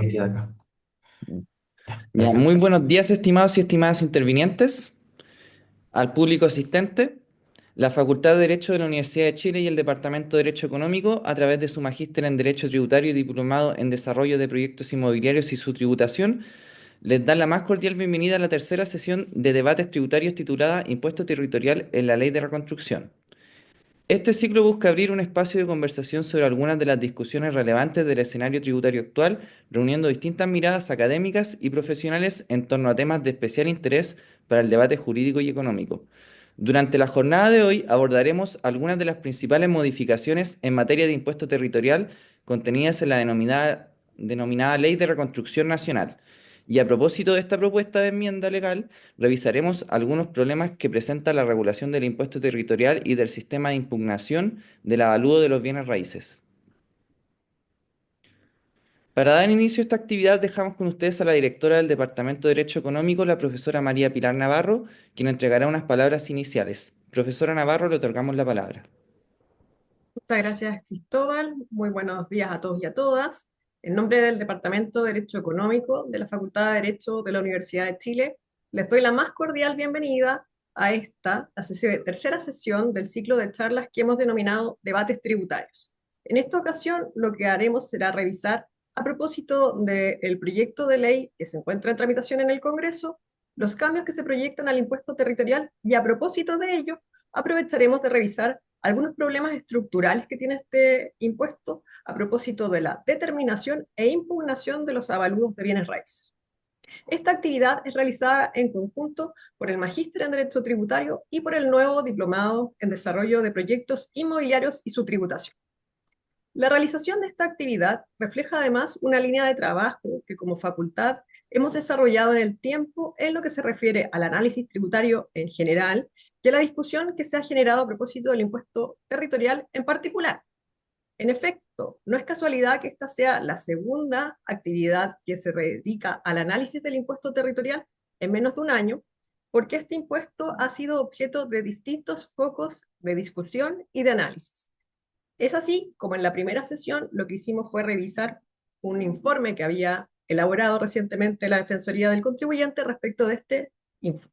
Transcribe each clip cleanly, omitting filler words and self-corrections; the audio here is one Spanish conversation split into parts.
Me queda acá. Ya, Ya, muy perfecto. buenos días, estimados y estimadas intervinientes, al público asistente, la Facultad de Derecho de la Universidad de Chile y el Departamento de Derecho Económico, a través de su magíster en Derecho Tributario y diplomado en Desarrollo de Proyectos Inmobiliarios y su tributación, les dan la más cordial bienvenida a la tercera sesión de debates tributarios titulada Impuesto Territorial en la Ley de Reconstrucción. Este ciclo busca abrir un espacio de conversación sobre algunas de las discusiones relevantes del escenario tributario actual, reuniendo distintas miradas académicas y profesionales en torno a temas de especial interés para el debate jurídico y económico. Durante la jornada de hoy abordaremos algunas de las principales modificaciones en materia de impuesto territorial contenidas en la denominada Ley de Reconstrucción Nacional. Y a propósito de esta propuesta de enmienda legal, revisaremos algunos problemas que presenta la regulación del impuesto territorial y del sistema de impugnación del avalúo de los bienes raíces. Para dar inicio a esta actividad, dejamos con ustedes a la directora del Departamento de Derecho Económico, la profesora María Pilar Navarro, quien entregará unas palabras iniciales. Profesora Navarro, le otorgamos la palabra. Muchas gracias, Cristóbal. Muy buenos días a todos y a todas. En nombre del Departamento de Derecho Económico de la Facultad de Derecho de la Universidad de Chile, les doy la más cordial bienvenida a tercera sesión del ciclo de charlas que hemos denominado debates tributarios. En esta ocasión, lo que haremos será revisar, a propósito del proyecto de ley que se encuentra en tramitación en el Congreso, los cambios que se proyectan al impuesto territorial y, a propósito de ello, aprovecharemos de revisar algunos problemas estructurales que tiene este impuesto a propósito de la determinación e impugnación de los avalúos de bienes raíces. Esta actividad es realizada en conjunto por el Magíster en Derecho Tributario y por el nuevo Diplomado en Desarrollo de Proyectos Inmobiliarios y su tributación. La realización de esta actividad refleja además una línea de trabajo que como facultad hemos desarrollado en el tiempo en lo que se refiere al análisis tributario en general y a la discusión que se ha generado a propósito del impuesto territorial en particular. En efecto, no es casualidad que esta sea la segunda actividad que se dedica al análisis del impuesto territorial en menos de un año, porque este impuesto ha sido objeto de distintos focos de discusión y de análisis. Es así como en la primera sesión lo que hicimos fue revisar un informe que había elaborado recientemente la Defensoría del Contribuyente respecto de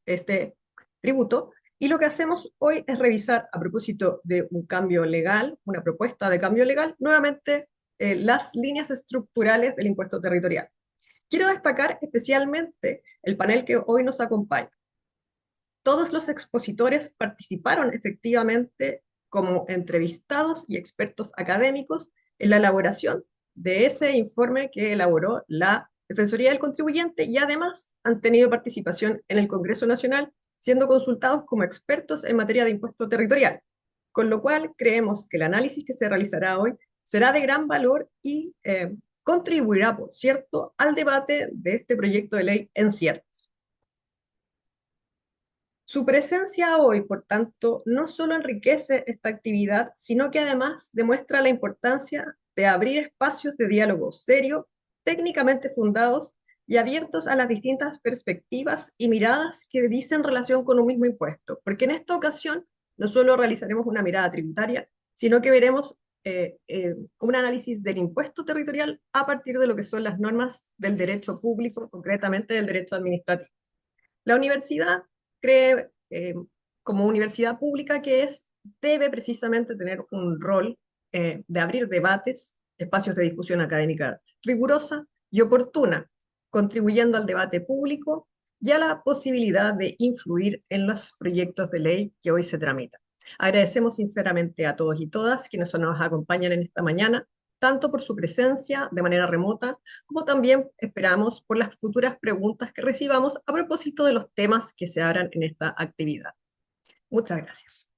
este tributo. Y lo que hacemos hoy es revisar, a propósito de un cambio legal, una propuesta de cambio legal, nuevamente las líneas estructurales del impuesto territorial. Quiero destacar especialmente el panel que hoy nos acompaña. Todos los expositores participaron efectivamente como entrevistados y expertos académicos en la elaboración de ese informe que elaboró la Defensoría del Contribuyente y además han tenido participación en el Congreso Nacional, siendo consultados como expertos en materia de impuesto territorial. Con lo cual, creemos que el análisis que se realizará hoy será de gran valor y contribuirá, por cierto, al debate de este proyecto de ley en ciernes. Su presencia hoy, por tanto, no solo enriquece esta actividad, sino que además demuestra la importancia de abrir espacios de diálogo serio, técnicamente fundados y abiertos a las distintas perspectivas y miradas que dicen relación con un mismo impuesto. Porque en esta ocasión no solo realizaremos una mirada tributaria, sino que veremos un análisis del impuesto territorial a partir de lo que son las normas del derecho público, concretamente del derecho administrativo. La universidad cree, como universidad pública que es, debe precisamente tener un rol de abrir debates, espacios de discusión académica rigurosa y oportuna, contribuyendo al debate público y a la posibilidad de influir en los proyectos de ley que hoy se tramitan. Agradecemos sinceramente a todos y todas quienes nos acompañan en esta mañana, tanto por su presencia de manera remota, como también esperamos por las futuras preguntas que recibamos a propósito de los temas que se abran en esta actividad. Muchas gracias.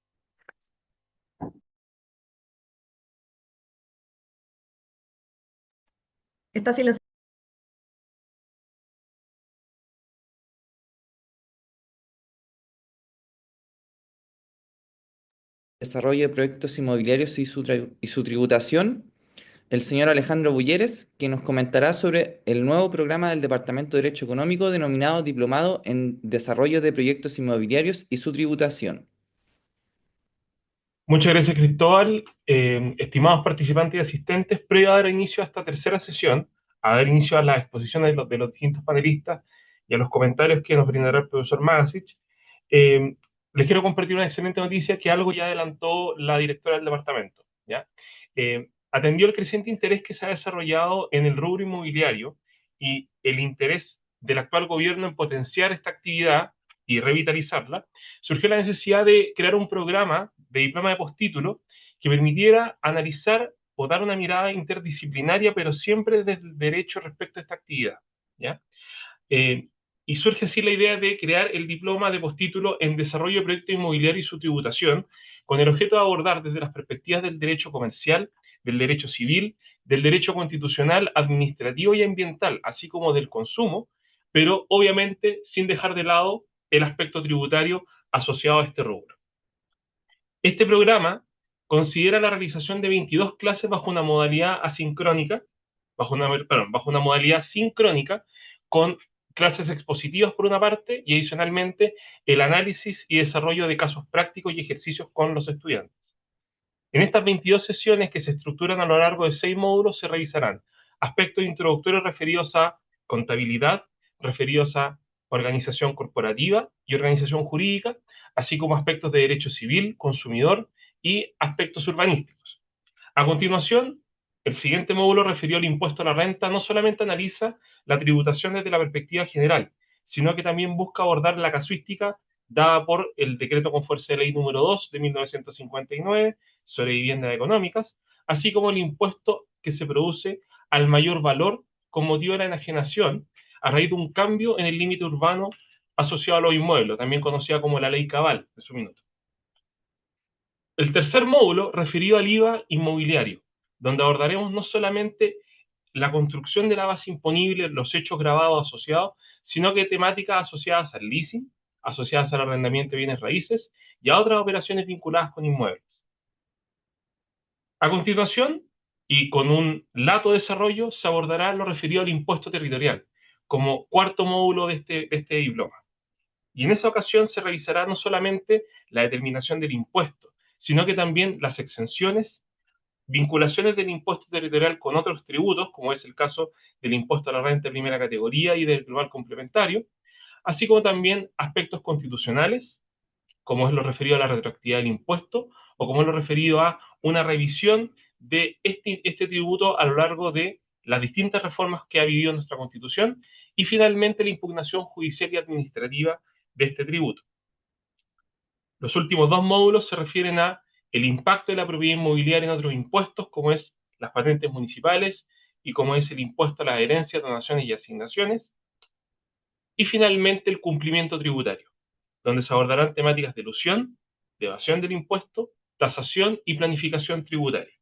Está silenciado. Desarrollo de proyectos inmobiliarios y su tributación, el señor Alejandro Bulleres, que nos comentará sobre el nuevo programa del Departamento de Derecho Económico denominado Diplomado en Desarrollo de Proyectos Inmobiliarios y su tributación. Muchas gracias, Cristóbal. Estimados participantes y asistentes, previo a dar inicio a esta tercera sesión, a dar inicio a las exposiciones de los distintos panelistas y a los comentarios que nos brindará el profesor Magasic, eh, les quiero compartir una excelente noticia que algo ya adelantó la directora del departamento, ¿ya? Atendió el creciente interés que se ha desarrollado en el rubro inmobiliario y el interés del actual gobierno en potenciar esta actividad y revitalizarla, surgió la necesidad de crear un programa de diploma de postítulo que permitiera analizar o dar una mirada interdisciplinaria, pero siempre desde el derecho respecto a esta actividad, ¿ya? Eh, y surge así la idea de crear el diploma de postítulo en desarrollo de proyectos inmobiliarios y su tributación, con el objeto de abordar desde las perspectivas del derecho comercial, del derecho civil, del derecho constitucional, administrativo y ambiental, así como del consumo, pero obviamente sin dejar de lado el aspecto tributario asociado a este rubro. Este programa considera la realización de 22 clases bajo una modalidad asincrónica, bajo una modalidad sincrónica, con clases expositivas por una parte y adicionalmente el análisis y desarrollo de casos prácticos y ejercicios con los estudiantes. En estas 22 sesiones que se estructuran a lo largo de 6 módulos se revisarán aspectos introductorios referidos a contabilidad, referidos a organización corporativa y organización jurídica, así como aspectos de derecho civil, consumidor y aspectos urbanísticos. A continuación, el siguiente módulo referido al impuesto a la renta no solamente analiza la tributación desde la perspectiva general, sino que también busca abordar la casuística dada por el decreto con fuerza de ley número 2 de 1959 sobre viviendas económicas, así como el impuesto que se produce al mayor valor con motivo de la enajenación a raíz de un cambio en el límite urbano asociado a los inmuebles, también conocida como la ley Cabal en su minuto. El tercer módulo referido al IVA inmobiliario, donde abordaremos no solamente la construcción de la base imponible, los hechos grabados asociados, sino que temáticas asociadas al leasing, asociadas al arrendamiento de bienes raíces y a otras operaciones vinculadas con inmuebles. A continuación, y con un lato desarrollo, se abordará lo referido al impuesto territorial, como cuarto módulo de este diploma. Y en esa ocasión se revisará no solamente la determinación del impuesto, sino que también las exenciones, vinculaciones del impuesto territorial con otros tributos, como es el caso del impuesto a la renta de primera categoría y del global complementario, así como también aspectos constitucionales, como es lo referido a la retroactividad del impuesto, o como es lo referido a una revisión de este tributo a lo largo de las distintas reformas que ha vivido nuestra Constitución, y finalmente la impugnación judicial y administrativa de este tributo. Los últimos dos módulos se refieren a el impacto de la propiedad inmobiliaria en otros impuestos, como es las patentes municipales y como es el impuesto a las herencias, donaciones y asignaciones. Y finalmente el cumplimiento tributario, donde se abordarán temáticas de elusión, de evasión del impuesto, tasación y planificación tributaria.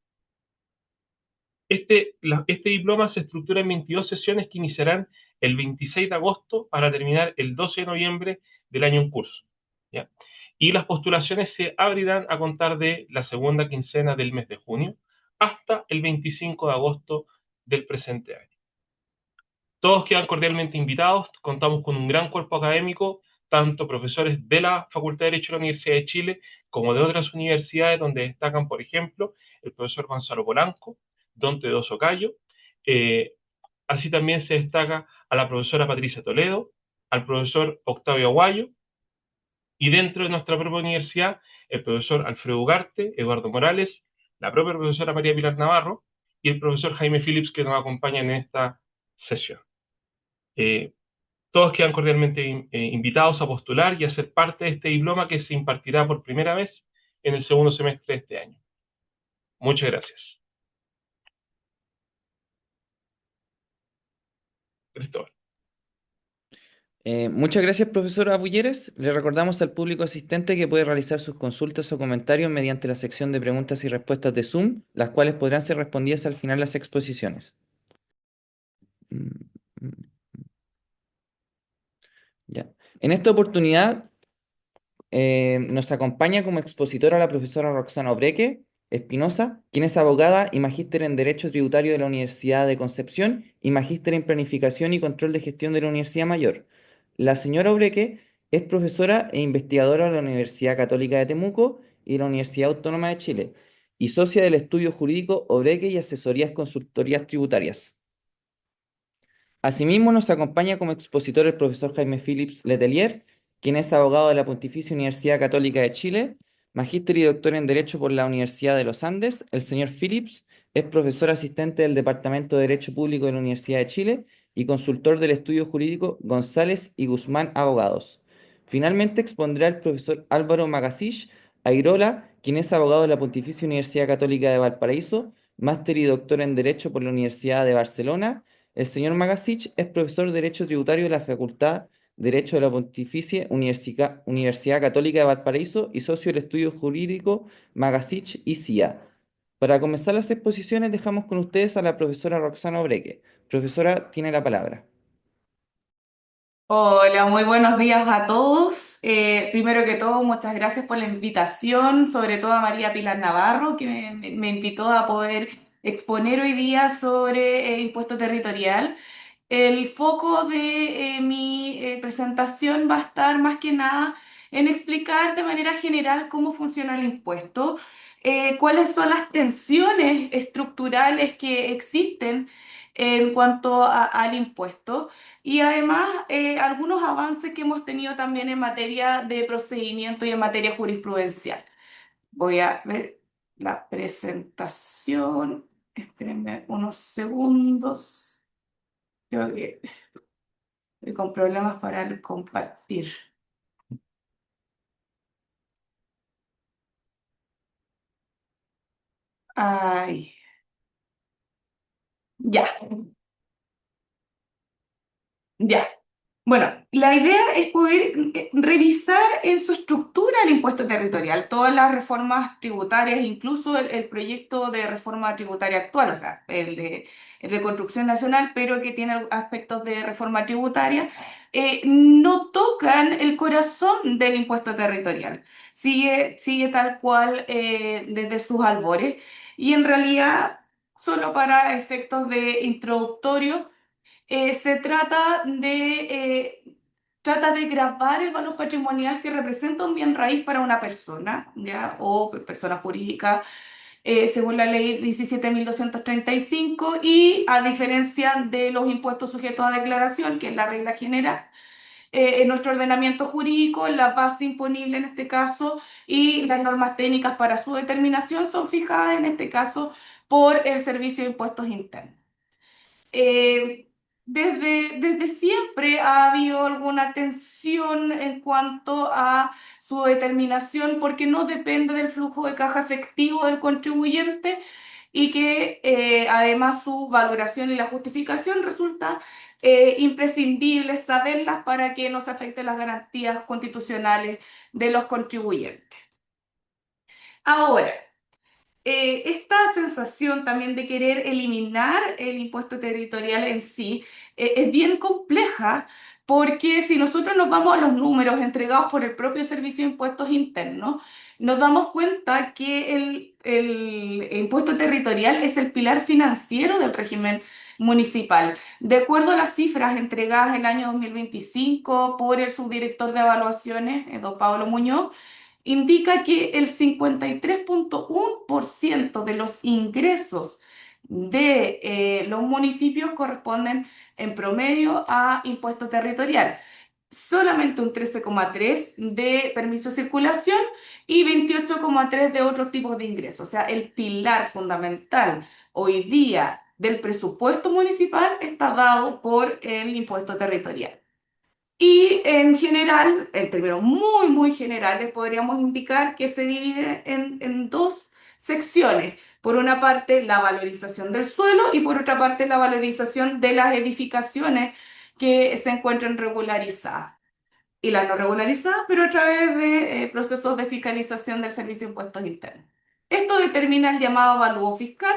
Este diploma se estructura en 22 sesiones que iniciarán el 26 de agosto para terminar el 12 de noviembre del año en curso, ¿ya? Y las postulaciones se abrirán a contar de la segunda quincena del mes de junio hasta el 25 de agosto del presente año. Todos quedan cordialmente invitados, contamos con un gran cuerpo académico, tanto profesores de la Facultad de Derecho de la Universidad de Chile como de otras universidades donde destacan, por ejemplo, el profesor Gonzalo Polanco, don Teodoso Cayo, eh, así también se destaca a la profesora Patricia Toledo, al profesor Octavio Aguayo, y dentro de nuestra propia universidad, el profesor Alfredo Ugarte, Eduardo Morales, la propia profesora María Pilar Navarro y el profesor Jaime Phillips que nos acompañan en esta sesión. Eh, Todos quedan cordialmente invitados a postular y a ser parte de este diploma que se impartirá por primera vez en el segundo semestre de este año. Muchas gracias. Cristóbal. Muchas gracias, profesora Bulleres. Le recordamos al público asistente que puede realizar sus consultas o comentarios mediante la sección de preguntas y respuestas de Zoom, las cuales podrán ser respondidas al final de las exposiciones. Mm, mm, Ya. En esta oportunidad nos acompaña como expositora la profesora Roxana Obreque Espinosa, quien es abogada y magíster en Derecho Tributario de la Universidad de Concepción y magíster en Planificación y Control de Gestión de la Universidad Mayor. La señora Obreque es profesora e investigadora de la Universidad Católica de Temuco y de la Universidad Autónoma de Chile y socia del estudio jurídico Obreque y Asesorías Consultorías Tributarias. Asimismo, nos acompaña como expositor el profesor Jaime Phillips Letelier, quien es abogado de la Pontificia Universidad Católica de Chile, magíster y doctor en Derecho por la Universidad de los Andes. El señor Phillips es profesor asistente del Departamento de Derecho Público de la Universidad de Chile y consultor del estudio jurídico González y Guzmán Abogados. Finalmente expondrá el profesor Álvaro Magasich Airola, quien es abogado de la Pontificia Universidad Católica de Valparaíso, máster y doctor en Derecho por la Universidad de Barcelona. El señor Magasich es profesor de Derecho Tributario de la Facultad de Derecho de la Pontificia Universidad Católica de Valparaíso y socio del estudio jurídico Magasich y CIA. Para comenzar las exposiciones, dejamos con ustedes a la profesora Roxana Obreque. Profesora, tiene la palabra. Hola, muy buenos días a todos. Primero que todo, muchas gracias por la invitación, sobre todo a María Pilar Navarro, que me invitó a poder exponer hoy día sobre impuesto territorial. El foco de mi presentación va a estar más que nada en explicar de manera general cómo funciona el impuesto, cuáles son las tensiones estructurales que existen en cuanto al impuesto y además algunos avances que hemos tenido también en materia de procedimiento y en materia jurisprudencial. Voy a ver la presentación. Espérenme unos segundos. Creo que estoy con problemas para el compartir. Ay, ya, ya. Bueno, la idea es poder revisar en su estructura el impuesto territorial, todas las reformas tributarias, incluso el proyecto de reforma tributaria actual, o sea, el de reconstrucción nacional, pero que tiene aspectos de reforma tributaria, no tocan el corazón del impuesto territorial. Sigue tal cual desde sus albores y en realidad, solo para efectos de introductorio, se trata de gravar el valor patrimonial que representa un bien raíz para una persona, ¿ya? O persona jurídica, según la ley 17.235 y a diferencia de los impuestos sujetos a declaración, que es la regla general, en nuestro ordenamiento jurídico, la base imponible en este caso y las normas técnicas para su determinación son fijadas en este caso por el Servicio de Impuestos Internos. Eh, desde siempre ha habido alguna tensión en cuanto a su determinación porque no depende del flujo de caja efectivo del contribuyente y que además su valoración y la justificación resulta imprescindible saberlas para que no se afecten las garantías constitucionales de los contribuyentes. Ahora, esta sensación también de querer eliminar el impuesto territorial en sí es bien compleja porque si nosotros nos vamos a los números entregados por el propio Servicio de Impuestos Internos, nos damos cuenta que el impuesto territorial es el pilar financiero del régimen municipal. De acuerdo a las cifras entregadas en el año 2025 por el subdirector de evaluaciones, don Pablo Muñoz, indica que el 53,1% de los ingresos de los municipios corresponden en promedio a impuesto territorial. Solamente un 13,3% de permiso de circulación y 28,3% de otros tipos de ingresos. O sea, el pilar fundamental hoy día del presupuesto municipal está dado por el impuesto territorial. Y en general, en términos muy, muy generales, podríamos indicar que se divide en dos secciones. Por una parte, la valorización del suelo y por otra parte, la valorización de las edificaciones que se encuentran regularizadas y las no regularizadas, pero a través de procesos de fiscalización del Servicio de Impuestos Internos. Esto determina el llamado avalúo fiscal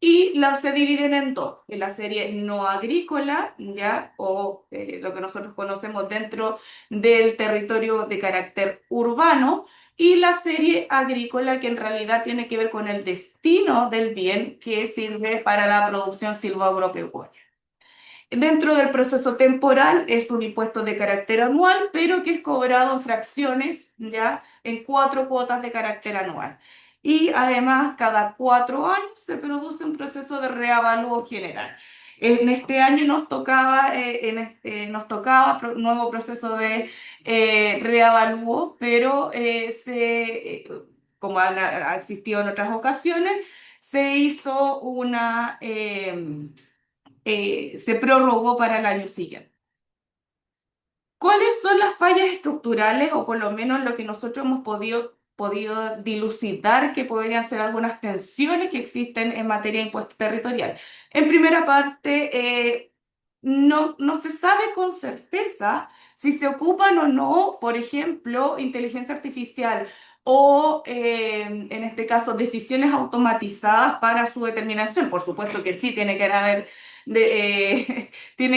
y se dividen en dos, en la serie no agrícola, ¿ya? O lo que nosotros conocemos dentro del territorio de carácter urbano, y la serie agrícola, que en realidad tiene que ver con el destino del bien que sirve para la producción silvoagropecuaria. Dentro del proceso temporal es un impuesto de carácter anual, pero que es cobrado en fracciones, ¿ya? En 4 cuotas de carácter anual. Y además, cada 4 años se produce un proceso de reavalúo general. En este año nos tocaba, nuevo proceso de reavalúo, pero como ha existido en otras ocasiones, se hizo se prorrogó para el año siguiente. ¿Cuáles son las fallas estructurales o por lo menos lo que nosotros hemos podido dilucidar que podrían ser algunas tensiones que existen en materia de impuesto territorial? En primera parte, no se sabe con certeza si se ocupan o no, por ejemplo, inteligencia artificial o, en este caso, decisiones automatizadas para su determinación. Por supuesto que sí, tiene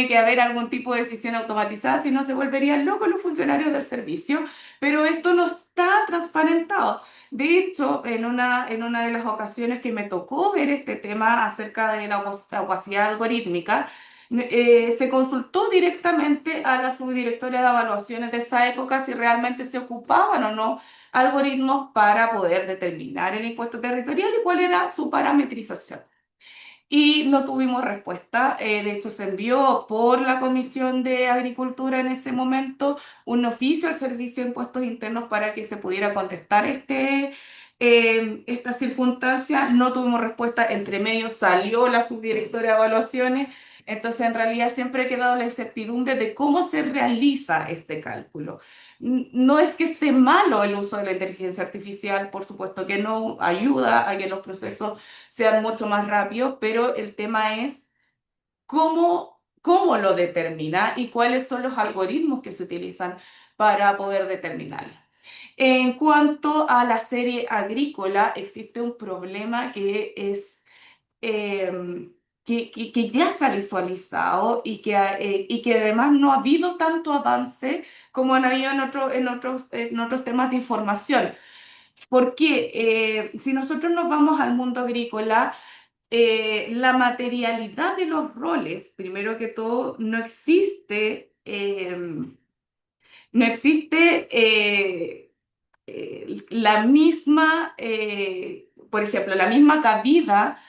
que haber algún tipo de decisión automatizada, si no se volverían locos los funcionarios del servicio, pero esto no está transparentado. De hecho, en una de las ocasiones que me tocó ver este tema acerca de la opacidad algorítmica, se consultó directamente a la subdirectora de evaluaciones de esa época si realmente se ocupaban o no algoritmos para poder determinar el impuesto territorial y cuál era su parametrización. Y no tuvimos respuesta. De hecho, se envió por la Comisión de Agricultura en ese momento un oficio al Servicio de Impuestos Internos para que se pudiera contestar esta circunstancia. No tuvimos respuesta. Entre medio salió la subdirectora de evaluaciones. Entonces, en realidad, siempre ha quedado la incertidumbre de cómo se realiza este cálculo. No es que esté malo el uso de la inteligencia artificial, por supuesto que no ayuda a que los procesos sean mucho más rápidos, pero el tema es cómo lo determina y cuáles son los algoritmos que se utilizan para poder determinarlo. En cuanto a la serie agrícola, existe un problema eh, que ya se ha visualizado y que además no ha habido tanto avance como han habido en otros temas de información. Porque si nosotros nos vamos al mundo agrícola, la materialidad de los roles, primero que todo, no existe la misma, por ejemplo, la misma cabida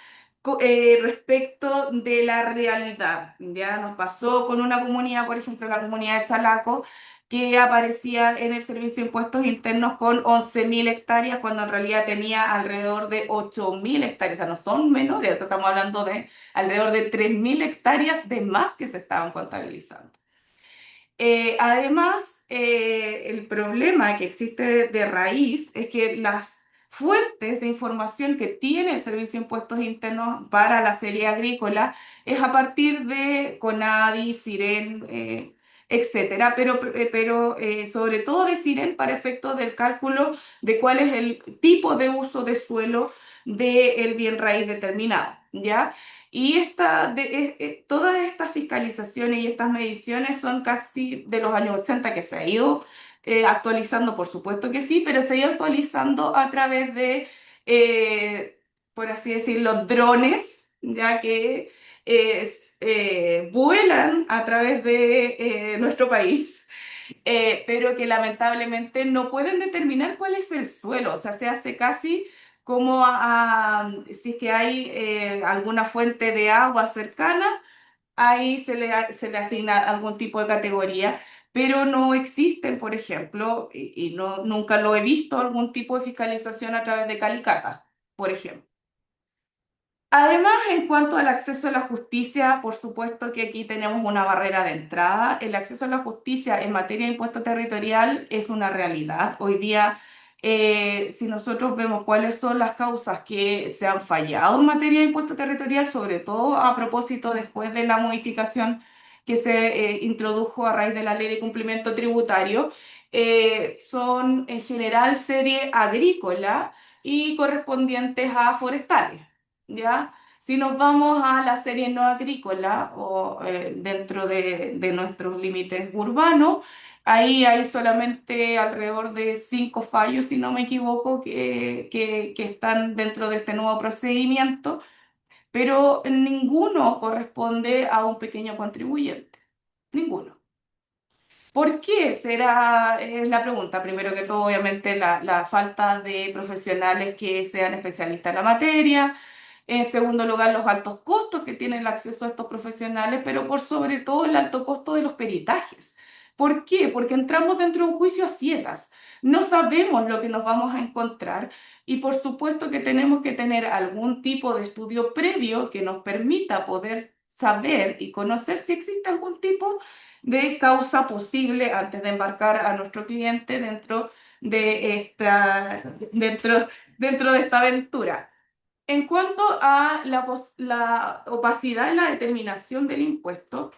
respecto de la realidad. Ya nos pasó con una comunidad, por ejemplo, la comunidad de Chalaco, que aparecía en el Servicio de Impuestos Internos con 11.000 hectáreas, cuando en realidad tenía alrededor de 8.000 hectáreas. O sea, no son menores, o sea, estamos hablando de alrededor de 3.000 hectáreas de más que se estaban contabilizando. Además, el problema que existe de raíz es que las fuentes de información que tiene el Servicio de Impuestos Internos para la serie agrícola es a partir de CONADI, SIREN, etcétera, pero sobre todo de SIREN para efectos del cálculo de cuál es el tipo de uso de suelo del bien raíz determinado, ¿ya? Y todas estas fiscalizaciones y estas mediciones son casi de los años 80 que se ha ido actualizando, por supuesto que sí, pero se ha ido actualizando a través de, por así decirlo, drones, ya que vuelan a través de nuestro país, pero que lamentablemente no pueden determinar cuál es el suelo. O sea, se hace casi como si es que hay alguna fuente de agua cercana, ahí se le asigna algún tipo de categoría, pero no existen, por ejemplo, y nunca lo he visto, algún tipo de fiscalización a través de Calicata, por ejemplo. Además, en cuanto al acceso a la justicia, por supuesto que aquí tenemos una barrera de entrada. El acceso a la justicia en materia de impuesto territorial es una realidad. Hoy día, si nosotros vemos cuáles son las causas que se han fallado en materia de impuesto territorial, sobre todo a propósito después de la modificación que se introdujo a raíz de la ley de cumplimiento tributario, son en general serie agrícola y correspondientes a forestales. ¿Ya? Si nos vamos a la serie no agrícola o dentro de nuestros límites urbanos, ahí hay solamente alrededor de 5 fallos, si no me equivoco, que están dentro de este nuevo procedimiento, pero ninguno corresponde a un pequeño contribuyente. Ninguno. ¿Por qué será? Es la pregunta. Primero que todo, obviamente, la falta de profesionales que sean especialistas en la materia. En segundo lugar, los altos costos que tiene el acceso a estos profesionales, pero por sobre todo el alto costo de los peritajes. ¿Por qué? Porque entramos dentro de un juicio a ciegas. No sabemos lo que nos vamos a encontrar y por supuesto que tenemos que tener algún tipo de estudio previo que nos permita poder saber y conocer si existe algún tipo de causa posible antes de embarcar a nuestro cliente dentro de esta aventura. En cuanto a la opacidad en la determinación del impuesto,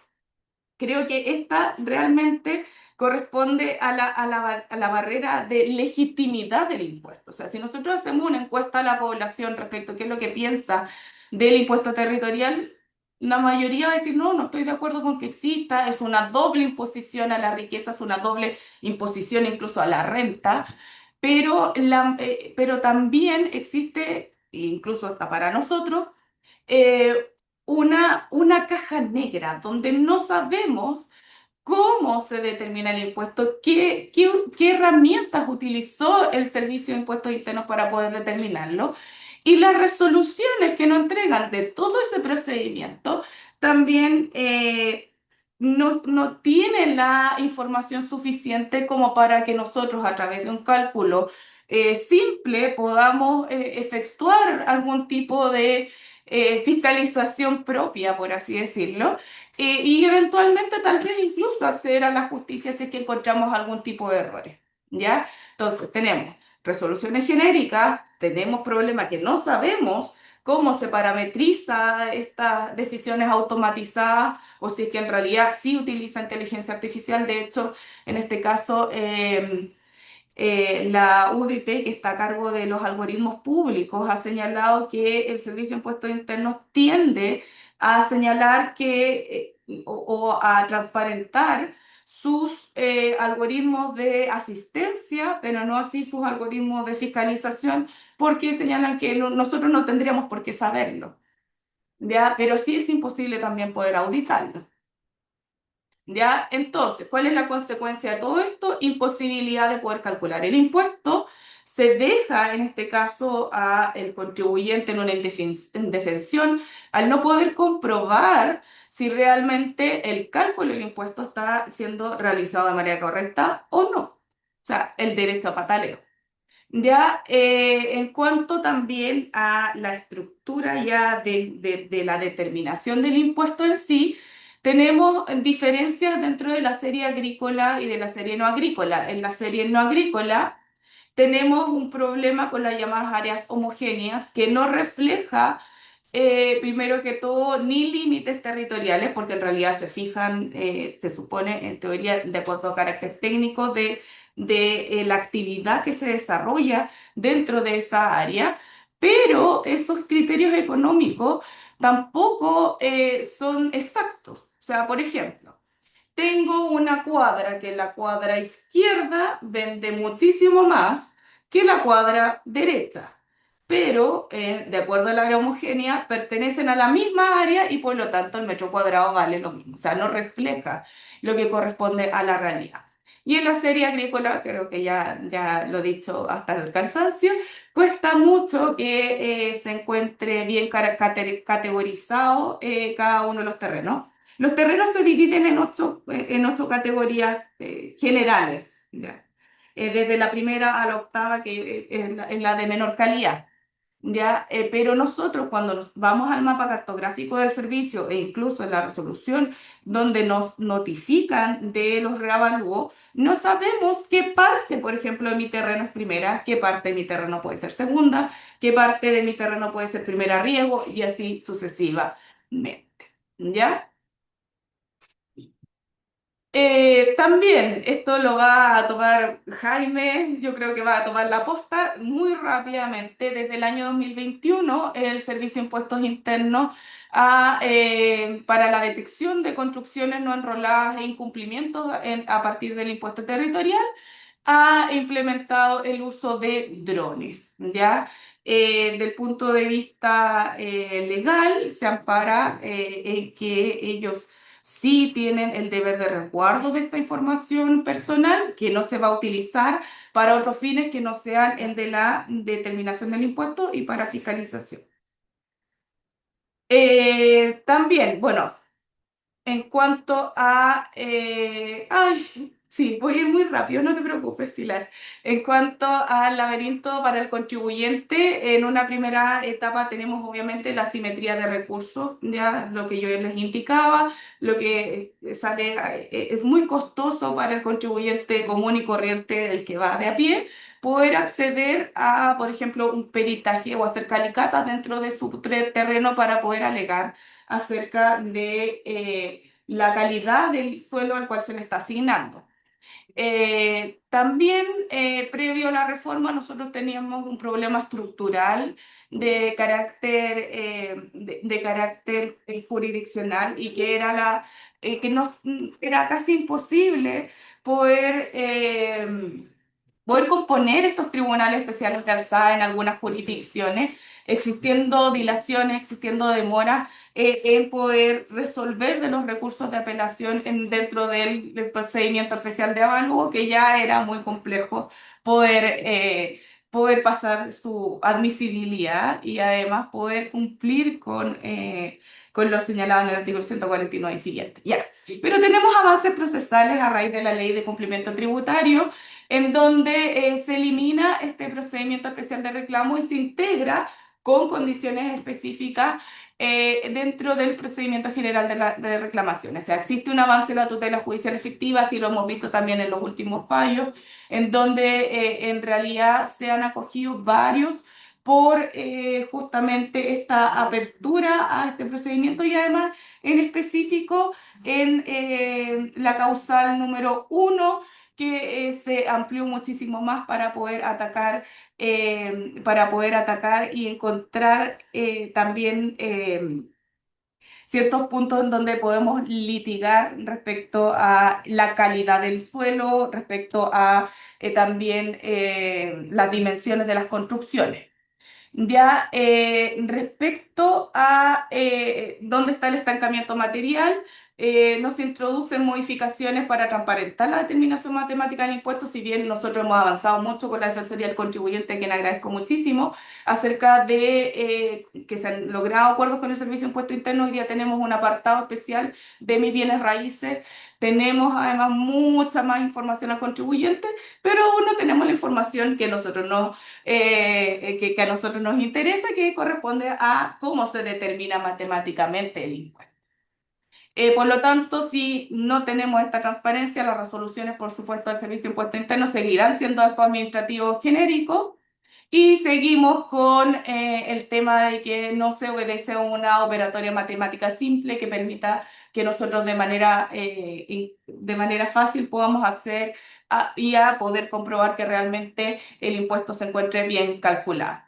creo que esta realmente corresponde a la barrera de legitimidad del impuesto. O sea, si nosotros hacemos una encuesta a la población respecto a qué es lo que piensa del impuesto territorial, la mayoría va a decir, no, no estoy de acuerdo con que exista, es una doble imposición a la riqueza, es una doble imposición incluso a la renta, pero también existe, incluso hasta para nosotros, eh, una caja negra donde no sabemos cómo se determina el impuesto, qué herramientas utilizó el Servicio de Impuestos Internos para poder determinarlo. Y las resoluciones que nos entregan de todo ese procedimiento también no tienen la información suficiente como para que nosotros a través de un cálculo simple podamos efectuar algún tipo de fiscalización propia, por así decirlo, y eventualmente tal vez incluso acceder a la justicia si es que encontramos algún tipo de errores, ¿ya? Entonces, tenemos resoluciones genéricas, tenemos problemas que no sabemos cómo se parametriza estas decisiones automatizadas o si es que en realidad sí utiliza inteligencia artificial. De hecho, en este caso, la UDP, que está a cargo de los algoritmos públicos, ha señalado que el Servicio de Impuestos Internos tiende a señalar o a transparentar sus algoritmos de asistencia, pero no así sus algoritmos de fiscalización, porque señalan que nosotros no tendríamos por qué saberlo, ¿ya? Pero sí es imposible también poder auditarlo. ¿Ya? Entonces, ¿cuál es la consecuencia de todo esto? Imposibilidad de poder calcular el impuesto. Se deja, en este caso, al contribuyente en una indefensión al no poder comprobar si realmente el cálculo del impuesto está siendo realizado de manera correcta o no. O sea, el derecho a pataleo. Ya, en cuanto también a la estructura ya de la determinación del impuesto en sí, tenemos diferencias dentro de la serie agrícola y de la serie no agrícola. En la serie no agrícola tenemos un problema con las llamadas áreas homogéneas que no refleja, primero que todo, ni límites territoriales, porque en realidad se fijan, se supone, en teoría, de acuerdo a carácter técnico de la actividad que se desarrolla dentro de esa área, pero esos criterios económicos tampoco son exactos. O sea, por ejemplo, tengo una cuadra que la cuadra izquierda vende muchísimo más que la cuadra derecha, pero de acuerdo a la área homogénea pertenecen a la misma área y por lo tanto el metro cuadrado vale lo mismo, o sea, no refleja lo que corresponde a la realidad. Y en la serie agrícola, creo que ya lo he dicho hasta el cansancio, cuesta mucho que se encuentre bien categorizado cada uno de los terrenos. Los terrenos se dividen en ocho categorías generales, ¿ya? Desde la primera a la octava, que es la de menor calidad, ¿ya? Pero nosotros cuando nos vamos al mapa cartográfico del servicio e incluso en la resolución donde nos notifican de los reavalúos, no sabemos qué parte, por ejemplo, de mi terreno es primera, qué parte de mi terreno puede ser segunda, qué parte de mi terreno puede ser primera riego y así sucesivamente, ¿ya? También esto lo va a tomar Jaime, yo creo que va a tomar la posta muy rápidamente. Desde el año 2021, el Servicio de Impuestos Internos para la detección de construcciones no enroladas e incumplimientos a partir del impuesto territorial, ha implementado el uso de drones, ¿ya? Del punto de vista legal, se ampara en que ellos sí tienen el deber de resguardo de esta información personal, que no se va a utilizar para otros fines que no sean el de la determinación del impuesto y para fiscalización. También, bueno, en cuanto a... ay, sí, voy a ir muy rápido, no te preocupes, Pilar. En cuanto al laberinto para el contribuyente, en una primera etapa tenemos obviamente la simetría de recursos, ya lo que yo les indicaba, lo que sale, es muy costoso para el contribuyente común y corriente, el que va de a pie, poder acceder a, por ejemplo, un peritaje o hacer calicatas dentro de su terreno para poder alegar acerca de la calidad del suelo al cual se le está asignando. También, previo a la reforma, nosotros teníamos un problema estructural de carácter jurisdiccional y que era que nos, era casi imposible poder, poder componer estos tribunales especiales de alzada en algunas jurisdicciones, existiendo dilaciones, existiendo demoras en poder resolver de los recursos de apelación dentro del procedimiento especial de avalúo, que ya era muy complejo poder, poder pasar su admisibilidad y además poder cumplir con lo señalado en el artículo 149 y siguiente. Ya. Pero tenemos avances procesales a raíz de la ley de cumplimiento tributario, en donde se elimina este procedimiento especial de reclamo y se integra con condiciones específicas dentro del procedimiento general de reclamaciones. O sea, existe un avance en la tutela judicial efectiva, así lo hemos visto también en los últimos fallos, en donde en realidad se han acogido varios por justamente esta apertura a este procedimiento y además en específico en la causal número 1 que se amplió muchísimo más para poder atacar y encontrar también ciertos puntos en donde podemos litigar respecto a la calidad del suelo, respecto a también las dimensiones de las construcciones. Ya respecto a dónde está el estancamiento material, nos introducen modificaciones para transparentar la determinación matemática del impuesto, si bien nosotros hemos avanzado mucho con la Defensoría del Contribuyente, a quien agradezco muchísimo, acerca de que se han logrado acuerdos con el Servicio de Impuesto Interno. Hoy día tenemos un apartado especial de mis bienes raíces, tenemos además mucha más información al contribuyente, pero aún no tenemos la información que a nosotros nos interesa, que corresponde a cómo se determina matemáticamente el impuesto. Por lo tanto, si no tenemos esta transparencia, las resoluciones, por supuesto, del Servicio de Impuesto Interno seguirán siendo actos administrativos genéricos y seguimos con el tema de que no se obedece a una operatoria matemática simple que permita que nosotros de manera fácil podamos acceder y a poder comprobar que realmente el impuesto se encuentre bien calculado.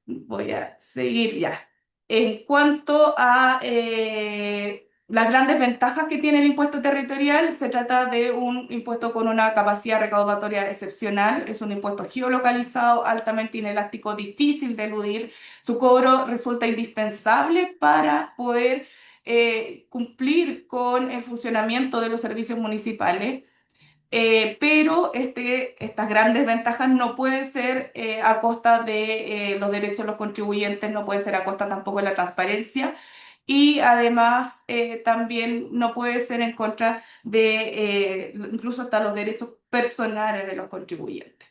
Voy a seguir ya. En cuanto a las grandes ventajas que tiene el impuesto territorial, se trata de un impuesto con una capacidad recaudatoria excepcional, es un impuesto geolocalizado, altamente inelástico, difícil de eludir. Su cobro resulta indispensable para poder cumplir con el funcionamiento de los servicios municipales. Pero estas grandes ventajas no pueden ser a costa de los derechos de los contribuyentes, no puede ser a costa tampoco de la transparencia y además también no puede ser en contra de incluso hasta los derechos personales de los contribuyentes.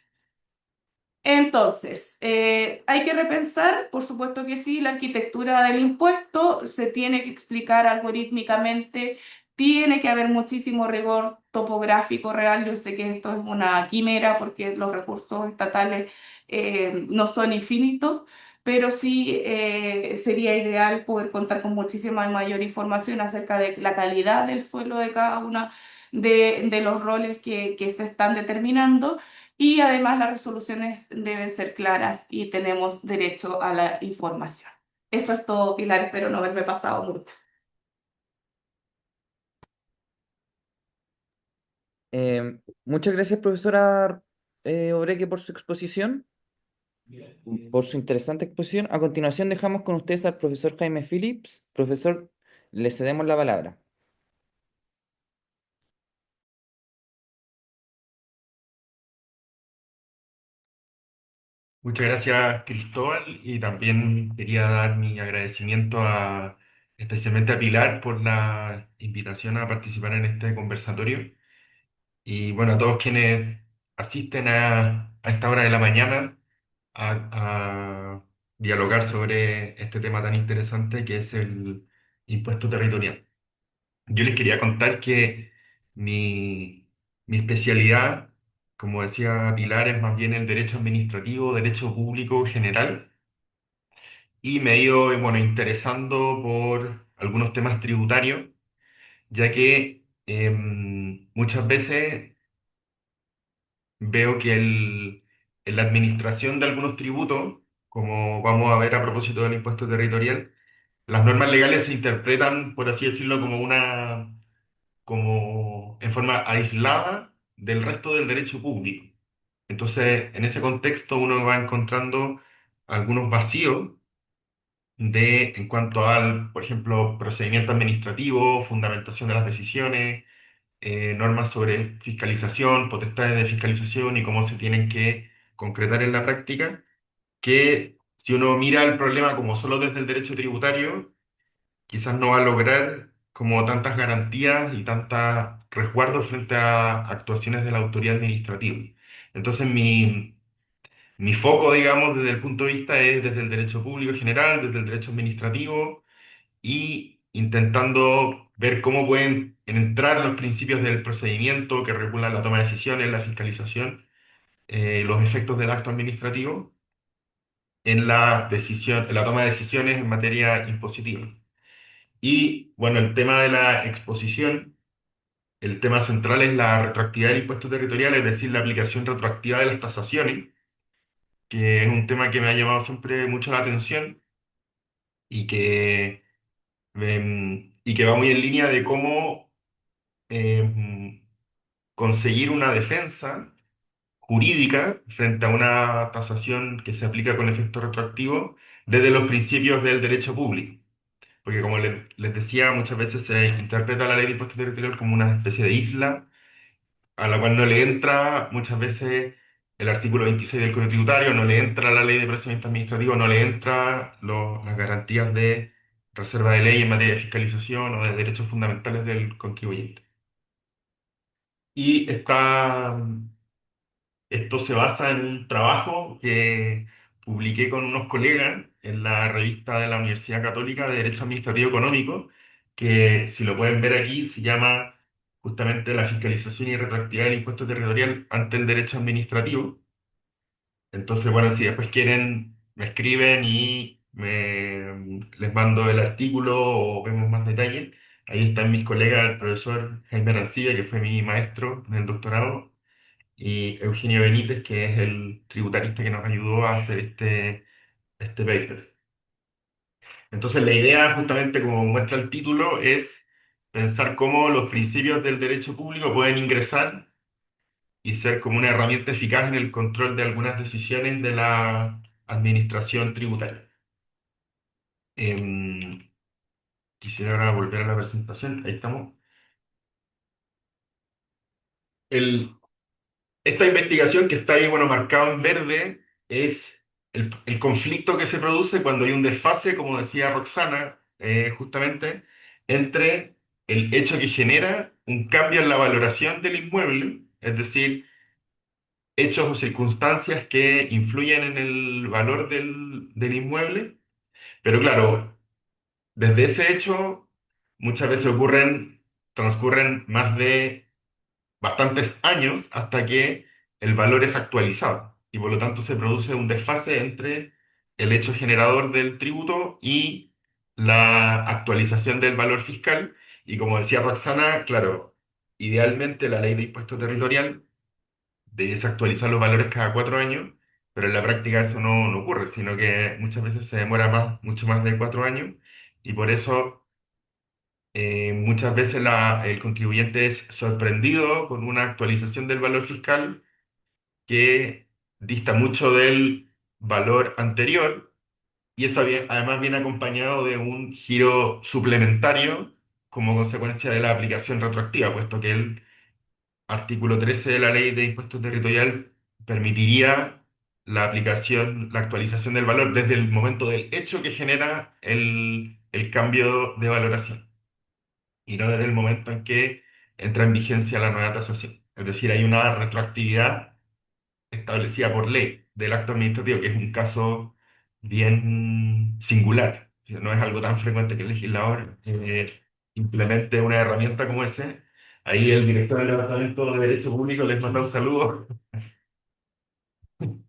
Entonces, hay que repensar, por supuesto que sí, la arquitectura del impuesto, se tiene que explicar algorítmicamente, tiene que haber muchísimo rigor topográfico real. Yo sé que esto es una quimera porque los recursos estatales no son infinitos, pero sí sería ideal poder contar con muchísima mayor información acerca de la calidad del suelo de cada uno de los roles que se están determinando y además las resoluciones deben ser claras y tenemos derecho a la información. Eso es todo, Pilar, espero no haberme pasado mucho. Muchas gracias, profesora Obreque, por su exposición, por su interesante exposición. A continuación, dejamos con ustedes al profesor Jaime Phillips. Profesor, le cedemos la palabra. Muchas gracias, Cristóbal, y también quería dar mi agradecimiento especialmente a Pilar por la invitación a participar en este conversatorio y bueno, a todos quienes asisten a esta hora de la mañana a dialogar sobre este tema tan interesante que es el impuesto territorial. Yo les quería contar que mi, mi especialidad, como decía Pilar, es más bien el derecho administrativo, derecho público general, y me he ido, bueno, interesando por algunos temas tributarios, ya que muchas veces veo que en la administración de algunos tributos, como vamos a ver a propósito del impuesto territorial, las normas legales se interpretan, por así decirlo, como en forma aislada del resto del derecho público. Entonces, en ese contexto uno va encontrando algunos vacíos en cuanto al, por ejemplo, procedimiento administrativo, fundamentación de las decisiones, normas sobre fiscalización, potestades de fiscalización y cómo se tienen que concretar en la práctica, que si uno mira el problema como solo desde el derecho tributario, quizás no va a lograr como tantas garantías y tantos resguardos frente a actuaciones de la autoridad administrativa. Entonces, mi foco, digamos, desde el punto de vista es desde el derecho público general, desde el derecho administrativo y intentando ver cómo pueden entrar los principios del procedimiento que regulan la toma de decisiones, la fiscalización, los efectos del acto administrativo en la decisión, en la toma de decisiones en materia impositiva. Y bueno, el tema de la exposición, el tema central es la retroactividad del impuesto territorial, es decir, la aplicación retroactiva de las tasaciones, que es un tema que me ha llamado siempre mucho la atención y que va muy en línea de cómo conseguir una defensa jurídica frente a una tasación que se aplica con efecto retroactivo desde los principios del derecho público. Porque como les decía, muchas veces se interpreta la ley de impuesto territorial como una especie de isla a la cual no le entra muchas veces el artículo 26 del Código Tributario, no le entra la ley de procedimiento administrativo, no le entra las garantías de reserva de ley en materia de fiscalización o de derechos fundamentales del contribuyente. Y esto se basa en un trabajo que publiqué con unos colegas en la revista de la Universidad Católica de Derecho Administrativo Económico, que si lo pueden ver aquí se llama justamente la fiscalización y retroactividad del impuesto territorial ante el derecho administrativo. Entonces, bueno, si después quieren, me escriben y les mando el artículo o vemos más detalles. Ahí están mis colegas, el profesor Jaime Arancibia, que fue mi maestro en el doctorado, y Eugenio Benítez, que es el tributarista que nos ayudó a hacer este paper. Entonces, la idea, justamente como muestra el título, es pensar cómo los principios del derecho público pueden ingresar y ser como una herramienta eficaz en el control de algunas decisiones de la administración tributaria. Em, Quisiera ahora volver a la presentación. Ahí estamos. El, Esta investigación que está ahí, bueno, marcado en verde, es el conflicto que se produce cuando hay un desfase, como decía Roxana, justamente, entre el hecho que genera un cambio en la valoración del inmueble, es decir, hechos o circunstancias que influyen en el valor del inmueble, pero claro, desde ese hecho muchas veces transcurren más de bastantes años hasta que el valor es actualizado y por lo tanto se produce un desfase entre el hecho generador del tributo y la actualización del valor fiscal. Y como decía Roxana, claro, idealmente la ley de impuesto territorial debes actualizar los valores cada 4 años, pero en la práctica eso no ocurre, sino que muchas veces se demora mucho más de 4 años, y por eso muchas veces el contribuyente es sorprendido con una actualización del valor fiscal que dista mucho del valor anterior, y eso además viene acompañado de un giro suplementario como consecuencia de la aplicación retroactiva, puesto que el artículo 13 de la Ley de Impuesto Territorial permitiría la aplicación, la actualización del valor desde el momento del hecho que genera el cambio de valoración y no desde el momento en que entra en vigencia la nueva tasación. Es decir, hay una retroactividad establecida por ley del acto administrativo, que es un caso bien singular. No es algo tan frecuente que el legislador implemente una herramienta como ese. Ahí el director del Departamento de Derecho Público les manda un saludo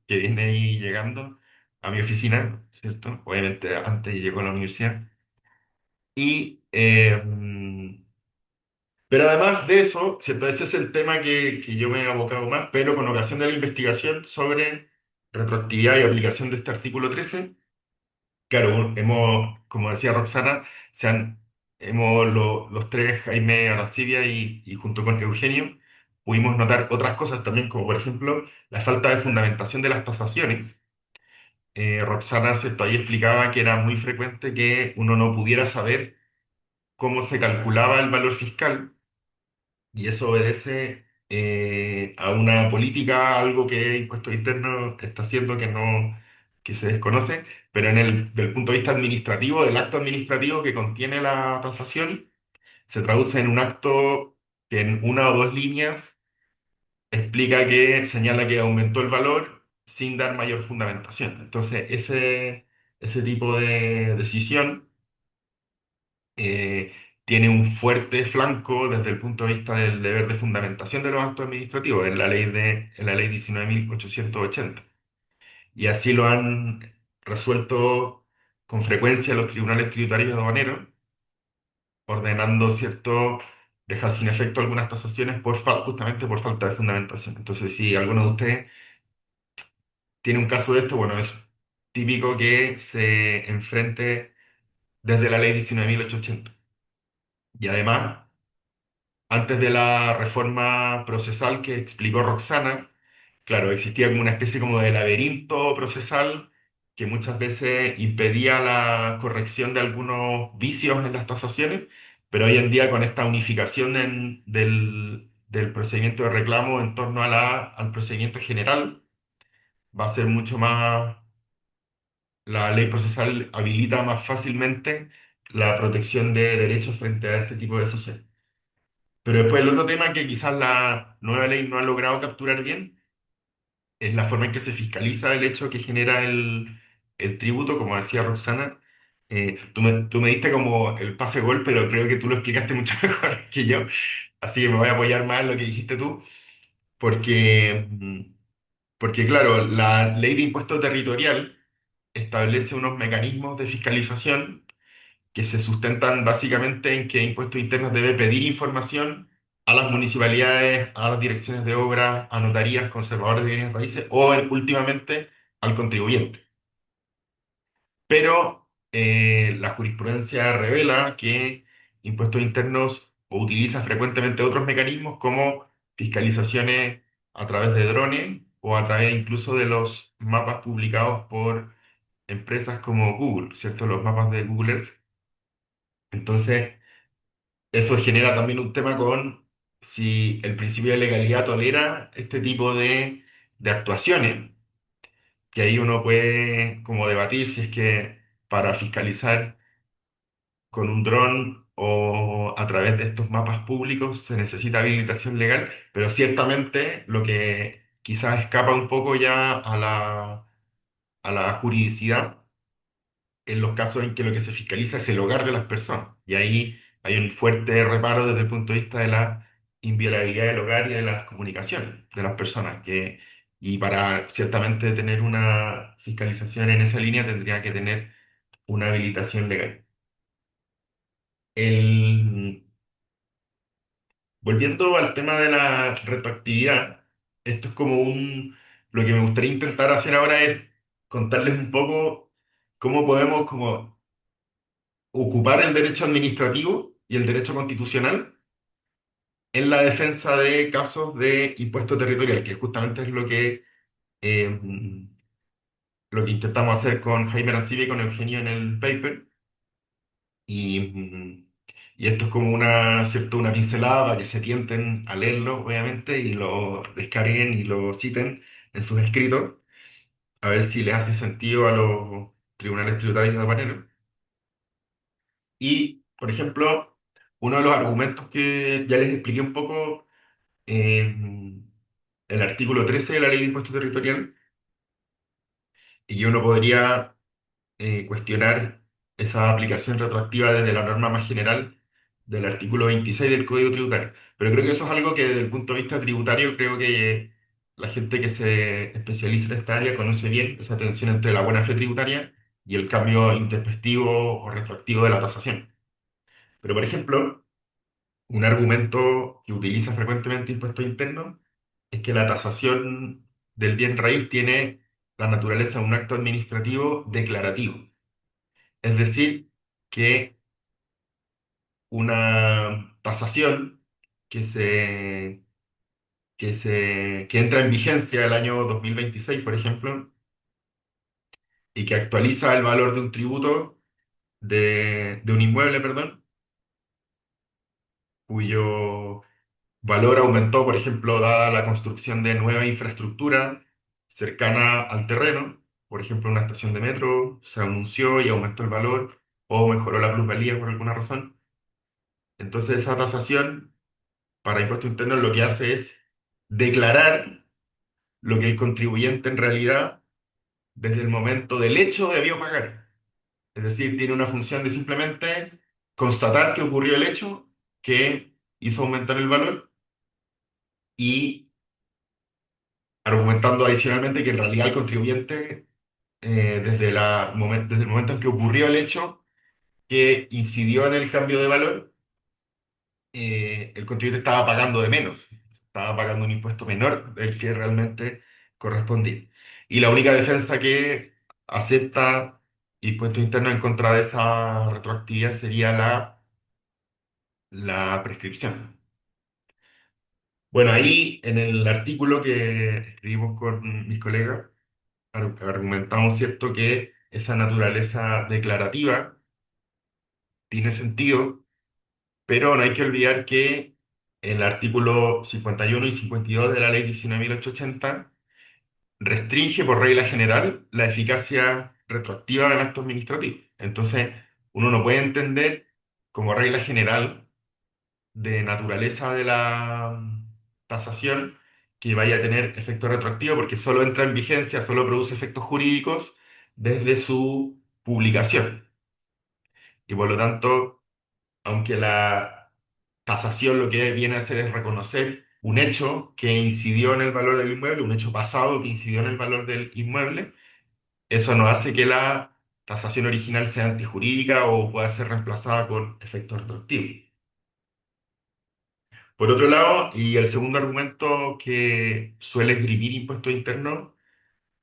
que viene ahí llegando a mi oficina, ¿cierto? Obviamente antes llegó a la universidad. Y, pero además de eso, ¿cierto? Ese es el tema que yo me he abocado más, pero con ocasión de la investigación sobre retroactividad y aplicación de este artículo 13, claro, hemos, como decía Roxana, los tres, Jaime Aracibia y junto con Eugenio, pudimos notar otras cosas también, como por ejemplo la falta de fundamentación de las tasaciones. Roxana, ¿cierto? Ahí explicaba que era muy frecuente que uno no pudiera saber cómo se calculaba el valor fiscal y eso obedece a una política, algo que Impuestos Internos está haciendo que se desconoce, pero del punto de vista administrativo, del acto administrativo que contiene la tasación, se traduce en un acto que en una o dos líneas explica que señala que aumentó el valor sin dar mayor fundamentación. Entonces, ese tipo de decisión eh, tiene un fuerte flanco desde el punto de vista del deber de fundamentación de los actos administrativos en la ley 19.880. Y así lo han resuelto con frecuencia los tribunales tributarios y aduaneros, ordenando, ¿cierto?, dejar sin efecto algunas tasaciones justamente por falta de fundamentación. Entonces, si alguno de ustedes tiene un caso de esto, bueno, es típico que se enfrente desde la ley 19.880. Y además, antes de la reforma procesal que explicó Roxana, claro, existía como una especie como de laberinto procesal que muchas veces impedía la corrección de algunos vicios en las tasaciones, pero hoy en día con esta unificación del procedimiento de reclamo en torno a al procedimiento general, va a ser mucho más, la ley procesal habilita más fácilmente la protección de derechos frente a este tipo de sociedades. Pero después el otro tema que quizás la nueva ley no ha logrado capturar bien es la forma en que se fiscaliza el hecho que genera el tributo, como decía Roxana. Tú me diste como el pase gol, pero creo que tú lo explicaste mucho mejor que yo, así que me voy a apoyar más en lo que dijiste tú, porque, porque claro, la ley de impuesto territorial establece unos mecanismos de fiscalización que se sustentan básicamente en que Impuestos Internos debe pedir información a las municipalidades, a las direcciones de obra, a notarías, conservadores de bienes raíces o últimamente al contribuyente. Pero la jurisprudencia revela que Impuestos Internos utiliza frecuentemente otros mecanismos como fiscalizaciones a través de drones o a través incluso de los mapas publicados por empresas como Google, ¿cierto? Los mapas de Google Earth. Entonces, eso genera también un tema con si el principio de legalidad tolera este tipo de actuaciones, que ahí uno puede como debatir si es que para fiscalizar con un dron o a través de estos mapas públicos se necesita habilitación legal, pero ciertamente lo que quizás escapa un poco ya a la juridicidad en los casos en que lo que se fiscaliza es el hogar de las personas. Y ahí hay un fuerte reparo desde el punto de vista de la inviolabilidad del hogar y de las comunicaciones de las personas. Y para ciertamente tener una fiscalización en esa línea tendría que tener una habilitación legal. El, volviendo al tema de la retroactividad, esto es como lo que me gustaría intentar hacer ahora es contarles un poco cómo podemos como ocupar el derecho administrativo y el derecho constitucional en la defensa de casos de impuesto territorial, que justamente es eh, lo que intentamos hacer con Jaime Arancibia y con Eugenio en el paper. Y esto es como ¿cierto? Una pincelada para que se tienten a leerlo, obviamente, y lo descarguen y lo citen en sus escritos. a ver si les hace sentido a los tribunales tributarios de manera. Y, por ejemplo, uno de los argumentos que ya les expliqué un poco, el artículo 13 de la Ley de Impuesto Territorial, y que uno podría cuestionar esa aplicación retroactiva desde la norma más general del artículo 26 del Código Tributario. Pero creo que eso es algo que desde el punto de vista tributario, creo que la gente que se especializa en esta área conoce bien esa tensión entre la buena fe tributaria y el cambio intempestivo o retroactivo de la tasación. Pero, por ejemplo, un argumento que utiliza frecuentemente impuestos internos es que la tasación del bien raíz tiene la naturaleza de un acto administrativo declarativo. Es decir, que una tasación que que entra en vigencia el año 2026, por ejemplo, y que actualiza el valor de un tributo, de un inmueble, perdón, cuyo valor aumentó, por ejemplo, dada la construcción de nueva infraestructura cercana al terreno, por ejemplo, una estación de metro, se anunció y aumentó el valor o mejoró la plusvalía por alguna razón. Entonces esa tasación para impuesto interno lo que hace es declarar lo que el contribuyente en realidad desde el momento del hecho debió pagar. Es decir, tiene una función de simplemente constatar que ocurrió el hecho que hizo aumentar el valor y argumentando adicionalmente que en realidad el contribuyente, desde el momento en que ocurrió el hecho que incidió en el cambio de valor, el contribuyente estaba pagando de menos, estaba pagando un impuesto menor del que realmente correspondía. Y la única defensa que acepta impuesto interno en contra de esa retroactividad sería la prescripción. Bueno, ahí en el artículo que escribimos con mis colegas, argumentamos, ¿cierto?, que esa naturaleza declarativa tiene sentido, pero no hay que olvidar que el artículo 51 y 52 de la ley 19.880 restringe por regla general la eficacia retroactiva del acto administrativo. Entonces, uno no puede entender como regla general de naturaleza de la tasación que vaya a tener efecto retroactivo porque solo entra en vigencia, solo produce efectos jurídicos desde su publicación. Y por lo tanto, aunque la tasación lo que viene a hacer es reconocer un hecho que incidió en el valor del inmueble, un hecho pasado que incidió en el valor del inmueble, eso no hace que la tasación original sea antijurídica o pueda ser reemplazada con efectos retroactivos. Por otro lado, y el segundo argumento que suele esgrimir impuestos internos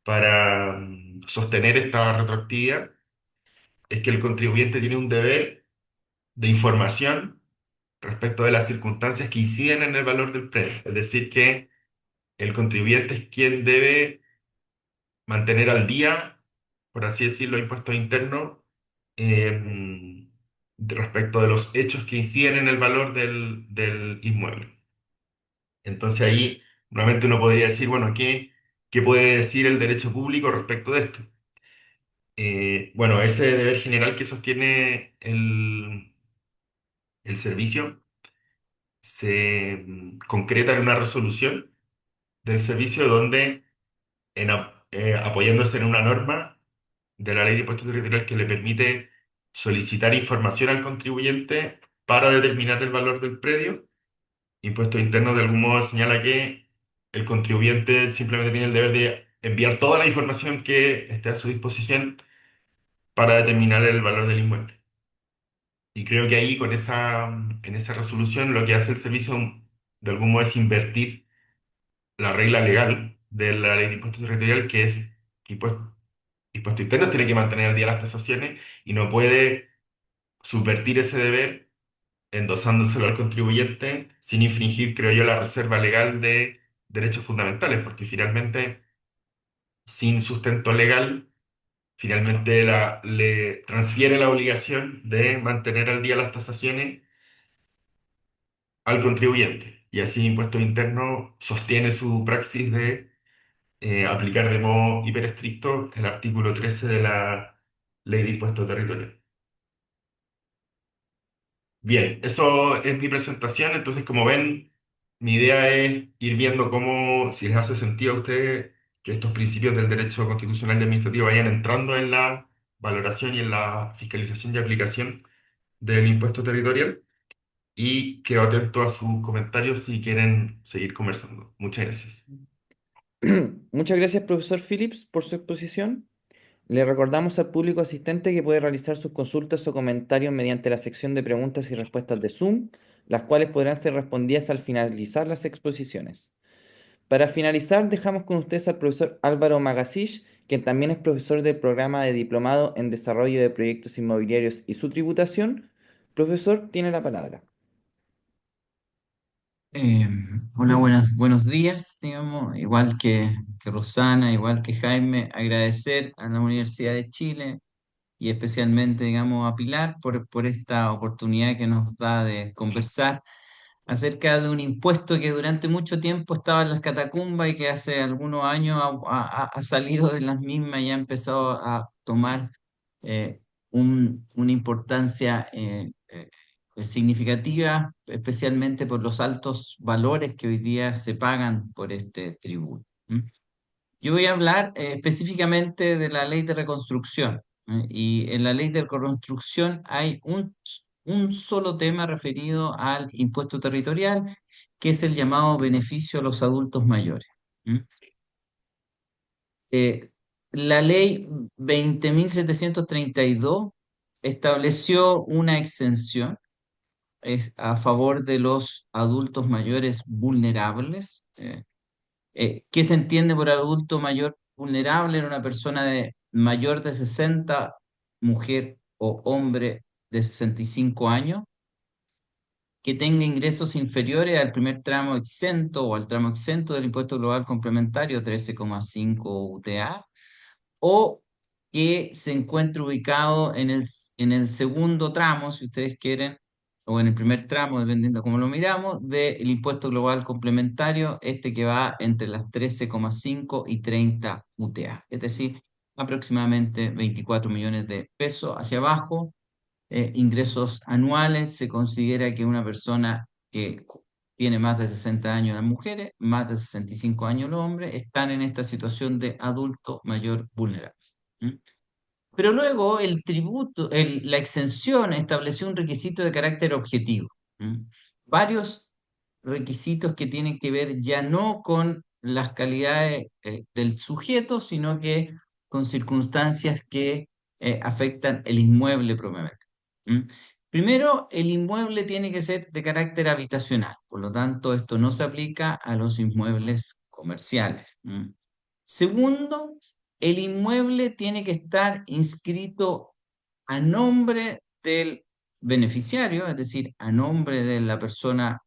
para sostener esta retroactividad es que el contribuyente tiene un deber de información respecto de las circunstancias que inciden en el valor del predio. Es decir, que el contribuyente es quien debe mantener al día, por así decirlo, impuestos internos respecto de los hechos que inciden en el valor del inmueble. Entonces ahí nuevamente uno podría decir, bueno, ¿qué puede decir el derecho público respecto de esto? Bueno, ese deber general que sostiene el servicio se concreta en una resolución del servicio donde, apoyándose en una norma de la Ley de Impuestos Territorial que le permite solicitar información al contribuyente para determinar el valor del predio, Impuestos Internos de algún modo señala que el contribuyente simplemente tiene el deber de enviar toda la información que esté a su disposición para determinar el valor del inmueble. Y creo que ahí en esa resolución lo que hace el servicio de algún modo es invertir la regla legal de la ley de impuestos territorial, que es que impuestos internos tiene que mantener al día las tasaciones y no puede subvertir ese deber endosándoselo al contribuyente sin infringir, creo yo, la reserva legal de derechos fundamentales, porque finalmente, sin sustento legal, finalmente le transfiere la obligación de mantener al día las tasaciones al contribuyente. Y así Impuestos Internos sostiene su praxis de aplicar de modo hiper estricto el artículo 13 de la Ley de Impuesto Territorial. Bien, eso es mi presentación. Entonces, como ven, mi idea es ir viendo cómo, si les hace sentido a ustedes que estos principios del derecho constitucional y administrativo vayan entrando en la valoración y en la fiscalización y aplicación del impuesto territorial. Y quedo atento a sus comentarios si quieren seguir conversando. Muchas gracias. Muchas gracias, profesor Phillips, por su exposición. Le recordamos al público asistente que puede realizar sus consultas o comentarios mediante la sección de preguntas y respuestas de Zoom, las cuales podrán ser respondidas al finalizar las exposiciones. Para finalizar, dejamos con ustedes al profesor Álvaro Magasish, quien también es profesor del programa de Diplomado en Desarrollo de Proyectos Inmobiliarios y su tributación. Profesor, tiene la palabra. Eh, Hola, buenos días, digamos, igual que Rosana, igual que Jaime, agradecer a la Universidad de Chile y especialmente, digamos, a Pilar por esta oportunidad que nos da de conversar acerca de un impuesto que durante mucho tiempo estaba en las catacumbas y que hace algunos años ha salido de las mismas y ha empezado a tomar eh, una importancia significativa, especialmente por los altos valores que hoy día se pagan por este tributo. ¿M? Yo voy a hablar específicamente de la ley de reconstrucción. Y en la ley de reconstrucción hay un solo tema referido al impuesto territorial, que es el llamado beneficio a los adultos mayores. ¿M? Eh, la ley 20.732 estableció una exención a favor de los adultos mayores vulnerables. ¿Qué se entiende por adulto mayor vulnerable? Era una persona mayor de 60, mujer o hombre de 65 años, que tenga ingresos inferiores al primer tramo exento o al tramo exento del impuesto global complementario 13,5 UTA, o que se encuentre ubicado en el segundo tramo, si ustedes quieren, o en el primer tramo, dependiendo cómo lo miramos, del impuesto global complementario, este que va entre las 13,5 y 30 UTA, es decir, aproximadamente 24 millones de pesos hacia abajo. Ingresos anuales, se considera que una persona que tiene más de 60 años las mujeres, más de 65 años los hombres, están en esta situación de adulto mayor vulnerable. ¿Mm? Pero luego el tributo, la exención estableció un requisito de carácter objetivo. ¿Mm? Varios requisitos que tienen que ver ya no con las calidades del sujeto, sino que con circunstancias que afectan el inmueble propiamente. ¿Mm? Primero, el inmueble tiene que ser de carácter habitacional, por lo tanto, esto no se aplica a los inmuebles comerciales. ¿Mm? Segundo, el inmueble tiene que estar inscrito a nombre del beneficiario, es decir, a nombre de la persona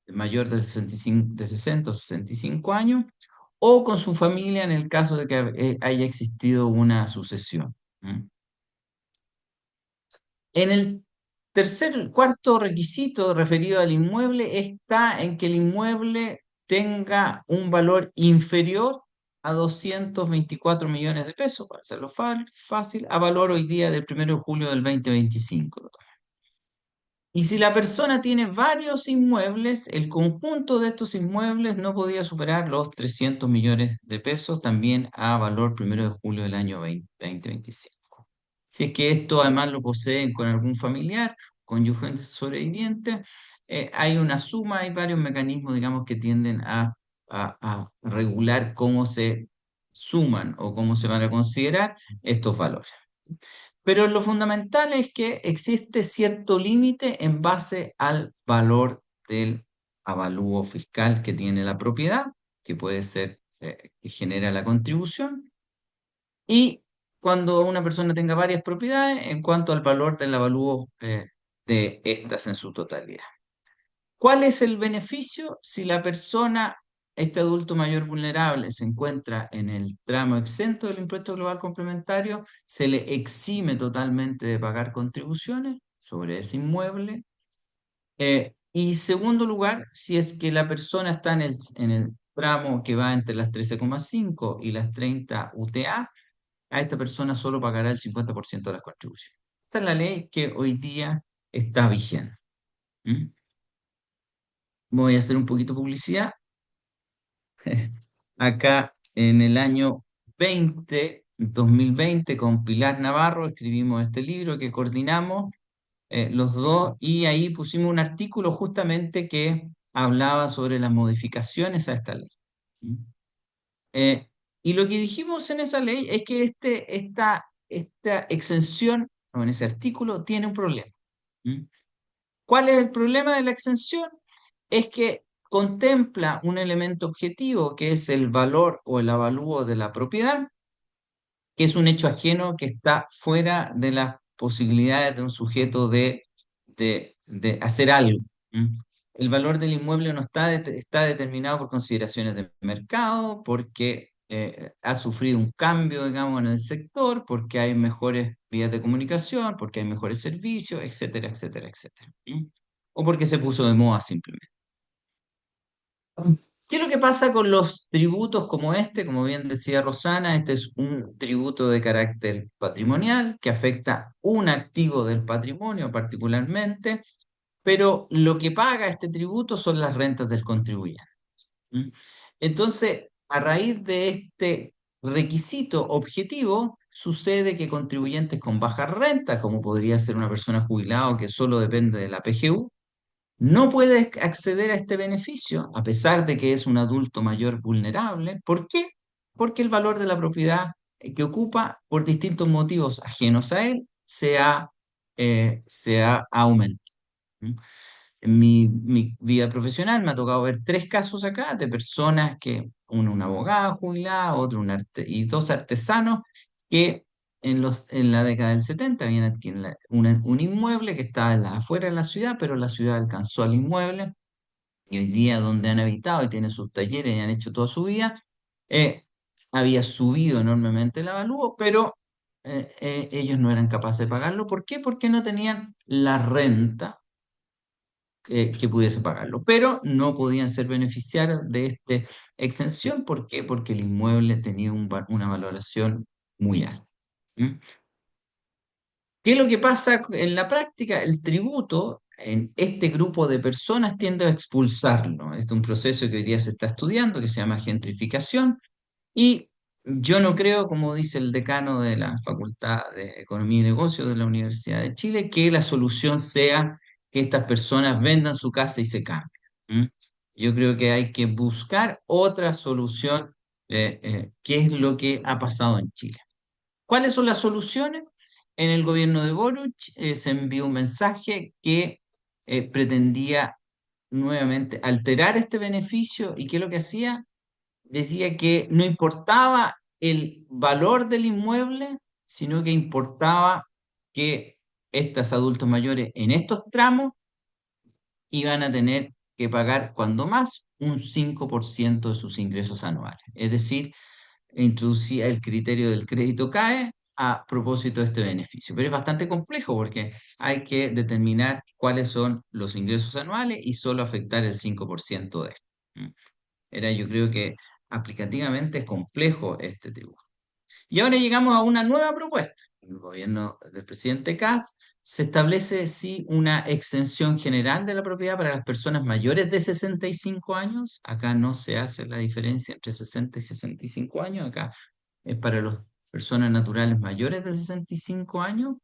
mayor de 65, de 60 o 65 años, o con su familia en el caso de que haya existido una sucesión. ¿Mm? En el cuarto requisito referido al inmueble está en que el inmueble tenga un valor inferior a 224 millones de pesos, para hacerlo fácil, a valor hoy día del 1 de julio del 2025. Y si la persona tiene varios inmuebles, el conjunto de estos inmuebles no podía superar los 300 millones de pesos, también a valor 1 de julio del año 2025. Si es que esto además lo poseen con algún familiar, cónyuge sobreviviente, hay una suma, hay varios mecanismos, digamos, que tienden a regular cómo se suman o cómo se van a considerar estos valores. Pero lo fundamental es que existe cierto límite en base al valor del avalúo fiscal que tiene la propiedad, que puede ser que genera la contribución, y cuando una persona tenga varias propiedades en cuanto al valor del avalúo de estas en su totalidad. ¿Cuál es el beneficio si la persona, este adulto mayor vulnerable, se encuentra en el tramo exento del impuesto global complementario? Se le exime totalmente de pagar contribuciones sobre ese inmueble. Y segundo lugar, si es que la persona está en tramo que va entre las 13,5 y las 30 UTA, a esta persona solo pagará el 50% de las contribuciones. Esta es la ley que hoy día está vigente. ¿Mm? Voy a hacer un poquito de publicidad. Acá en el año 2020, con Pilar Navarro, escribimos este libro que coordinamos los dos, y ahí pusimos un artículo justamente que hablaba sobre las modificaciones a esta ley. ¿Mm? Eh, y lo que dijimos en esa ley es que esta exención, o en ese artículo, tiene un problema. ¿Mm? ¿Cuál es el problema de la exención? Es que contempla un elemento objetivo que es el valor o el avalúo de la propiedad, que es un hecho ajeno que está fuera de las posibilidades de un sujeto de hacer algo. ¿Mm? El valor del inmueble no está determinado por consideraciones de mercado, porque ha sufrido un cambio, digamos, en el sector, porque hay mejores vías de comunicación, porque hay mejores servicios, etcétera, etcétera, etcétera. ¿Mm? O porque se puso de moda simplemente. ¿Qué es lo que pasa con los tributos como este? Como bien decía Rosana, este es un tributo de carácter patrimonial que afecta un activo del patrimonio particularmente, pero lo que paga este tributo son las rentas del contribuyente. ¿Mm? Entonces, a raíz de este requisito objetivo, sucede que contribuyentes con baja renta, como podría ser una persona jubilada o que solo depende de la PGU, no puede acceder a este beneficio, a pesar de que es un adulto mayor vulnerable. ¿Por qué? Porque el valor de la propiedad que ocupa, por distintos motivos ajenos a él, se ha aumentado. ¿Mm? En mi vida profesional me ha tocado ver tres casos acá de personas que, uno una abogada jubilada, otro y dos artesanos que en la década del 70 habían adquirido un inmueble que estaba afuera de la ciudad, pero la ciudad alcanzó al inmueble, y hoy día donde han habitado y tienen sus talleres y han hecho toda su vida, eh, había subido enormemente el avalúo, pero ellos no eran capaces de pagarlo. ¿Por qué? Porque no tenían la renta que pudiese pagarlo, pero no podían ser beneficiarios de esta exención. ¿Por qué? Porque el inmueble tenía una valoración muy alta. ¿Mm? ¿Qué es lo que pasa en la práctica? El tributo en este grupo de personas tiende a expulsarlo. Este es un proceso que hoy día se está estudiando, que se llama gentrificación, y yo no creo, como dice el decano de la Facultad de Economía y Negocios de la Universidad de Chile, que la solución sea que estas personas vendan su casa y se cambien. ¿Mm? Yo creo que hay que buscar otra solución, que es lo que ha pasado en Chile. ¿Cuáles son las soluciones? En el gobierno de Boric se envió un mensaje que pretendía nuevamente alterar este beneficio. ¿Y qué es lo que hacía? Decía que no importaba el valor del inmueble, sino que importaba que estos adultos mayores en estos tramos iban a tener que pagar, cuando más, un 5% de sus ingresos anuales. Es decir, introducía el criterio del crédito CAE a propósito de este beneficio. Pero es bastante complejo porque hay que determinar cuáles son los ingresos anuales y solo afectar el 5% de esto. ¿Mm? Yo creo que aplicativamente es complejo este tributo. Y ahora llegamos a una nueva propuesta. En el gobierno del presidente Katz se establece, sí, una exención general de la propiedad para las personas mayores de 65 años. Acá no se hace la diferencia entre 60 y 65 años. Acá es para las personas naturales mayores de 65 años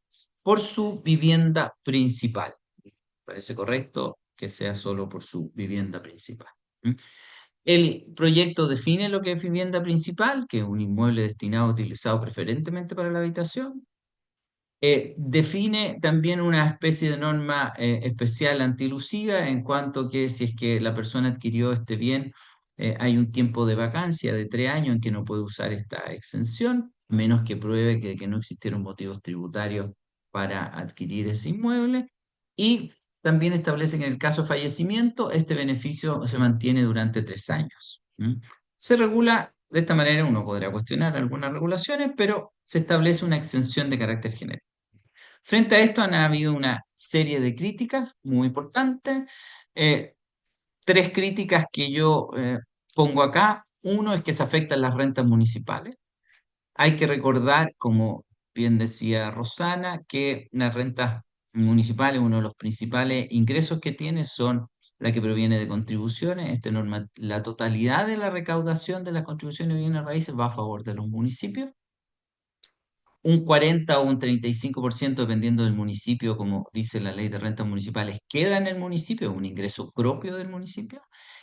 por su vivienda principal. Parece correcto que sea solo por su vivienda principal. ¿Mm? El proyecto define lo que es vivienda principal, que es un inmueble destinado, utilizado preferentemente para la habitación. Define también una especie de norma especial antilusiva, en cuanto que si es que la persona adquirió este bien, hay un tiempo de vacancia de 3 años en que no puede usar esta exención, a menos que pruebe que no existieron motivos tributarios para adquirir ese inmueble. Y también establece que en el caso de fallecimiento, este beneficio se mantiene durante 3 años. ¿Mm? Se regula de esta manera. Uno podrá cuestionar algunas regulaciones, pero se establece una exención de carácter general. Frente a esto han habido una serie de críticas muy importantes. Tres críticas que yo pongo acá. Uno es que se afectan las rentas municipales. Hay que recordar, como bien decía Rosana, que las rentas municipales, uno de los principales ingresos que tiene son la que proviene de contribuciones. La totalidad de la recaudación de las contribuciones de bienes raíces va a favor de los municipios. Un 40 o un 35%, dependiendo del municipio, como dice la ley de rentas municipales, queda en el municipio, es un ingreso propio del municipio,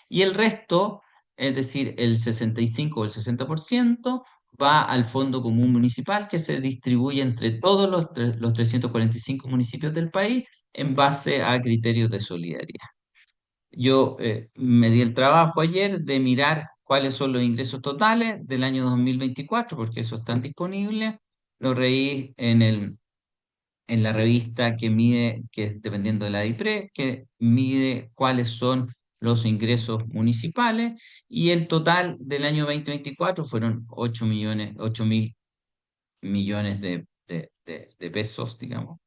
y el resto, es decir, el 65 o el 60%, va al Fondo Común Municipal, que se distribuye entre todos los 345 municipios del país en base a criterios de solidaridad. Yo me di el trabajo ayer de mirar cuáles son los ingresos totales del año 2024, porque esos están disponibles. Lo reí en la revista que mide, que es dependiendo de la DIPRE, que mide cuáles son los ingresos municipales, y el total del año 2024 fueron 8.000 millones de pesos, digamos.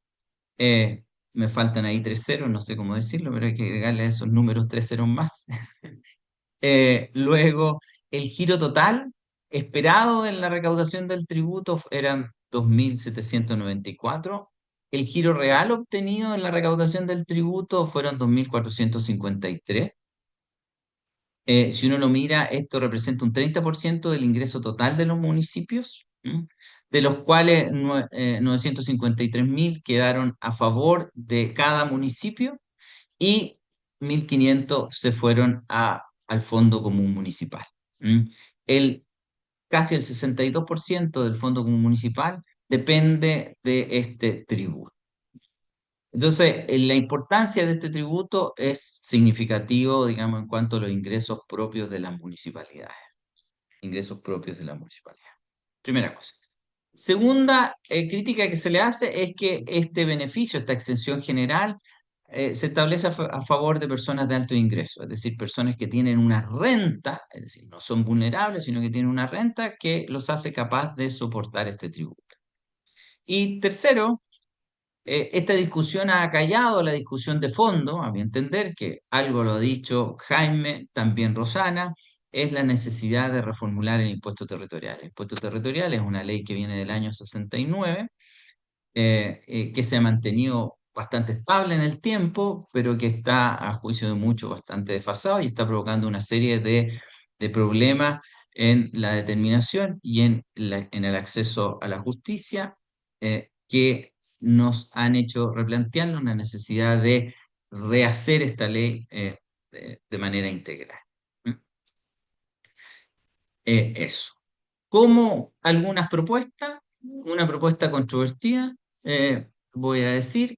Me faltan ahí tres ceros, no sé cómo decirlo, pero hay que agregarle a esos números tres ceros más. Luego, el giro total esperado en la recaudación del tributo eran 2.794. El giro real obtenido en la recaudación del tributo fueron 2.453. Si uno lo mira, esto representa un 30% del ingreso total de los municipios, ¿m? De los cuales 953.000 quedaron a favor de cada municipio y 1.500 se fueron al Fondo Común Municipal. ¿M? El, Casi el 62% del Fondo Común Municipal depende de este tributo. Entonces, la importancia de este tributo es significativo, digamos, en cuanto a los ingresos propios de las municipalidades. Ingresos propios de la municipalidad. Primera cosa. Segunda crítica que se le hace es que este beneficio, esta exención general, se establece a favor de personas de alto ingreso, es decir, personas que tienen una renta, es decir, no son vulnerables, sino que tienen una renta que los hace capaz de soportar este tributo. Y tercero, esta discusión ha acallado la discusión de fondo, a mi entender, que algo lo ha dicho Jaime, también Rosana, es la necesidad de reformular el impuesto territorial. El impuesto territorial es una ley que viene del año 69, que se ha mantenido bastante estable en el tiempo, pero que está, a juicio de muchos, bastante desfasado y está provocando una serie de problemas en la determinación y en el acceso a la justicia, que nos han hecho replantearnos la necesidad de rehacer esta ley de manera integral. ¿Mm? Eso. Como algunas propuestas, una propuesta controvertida, voy a decir,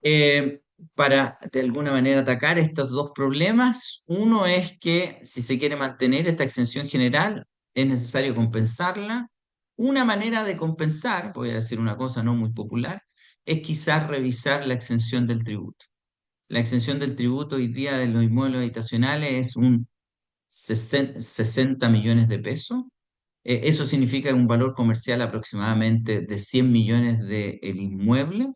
eh, para de alguna manera atacar estos dos problemas. Uno es que si se quiere mantener esta exención general, es necesario compensarla. Una manera de compensar, voy a decir una cosa no muy popular, es quizás revisar la exención del tributo. La exención del tributo hoy día de los inmuebles habitacionales es un 60 millones de pesos. Eso significa un valor comercial aproximadamente de 100 millones del inmueble.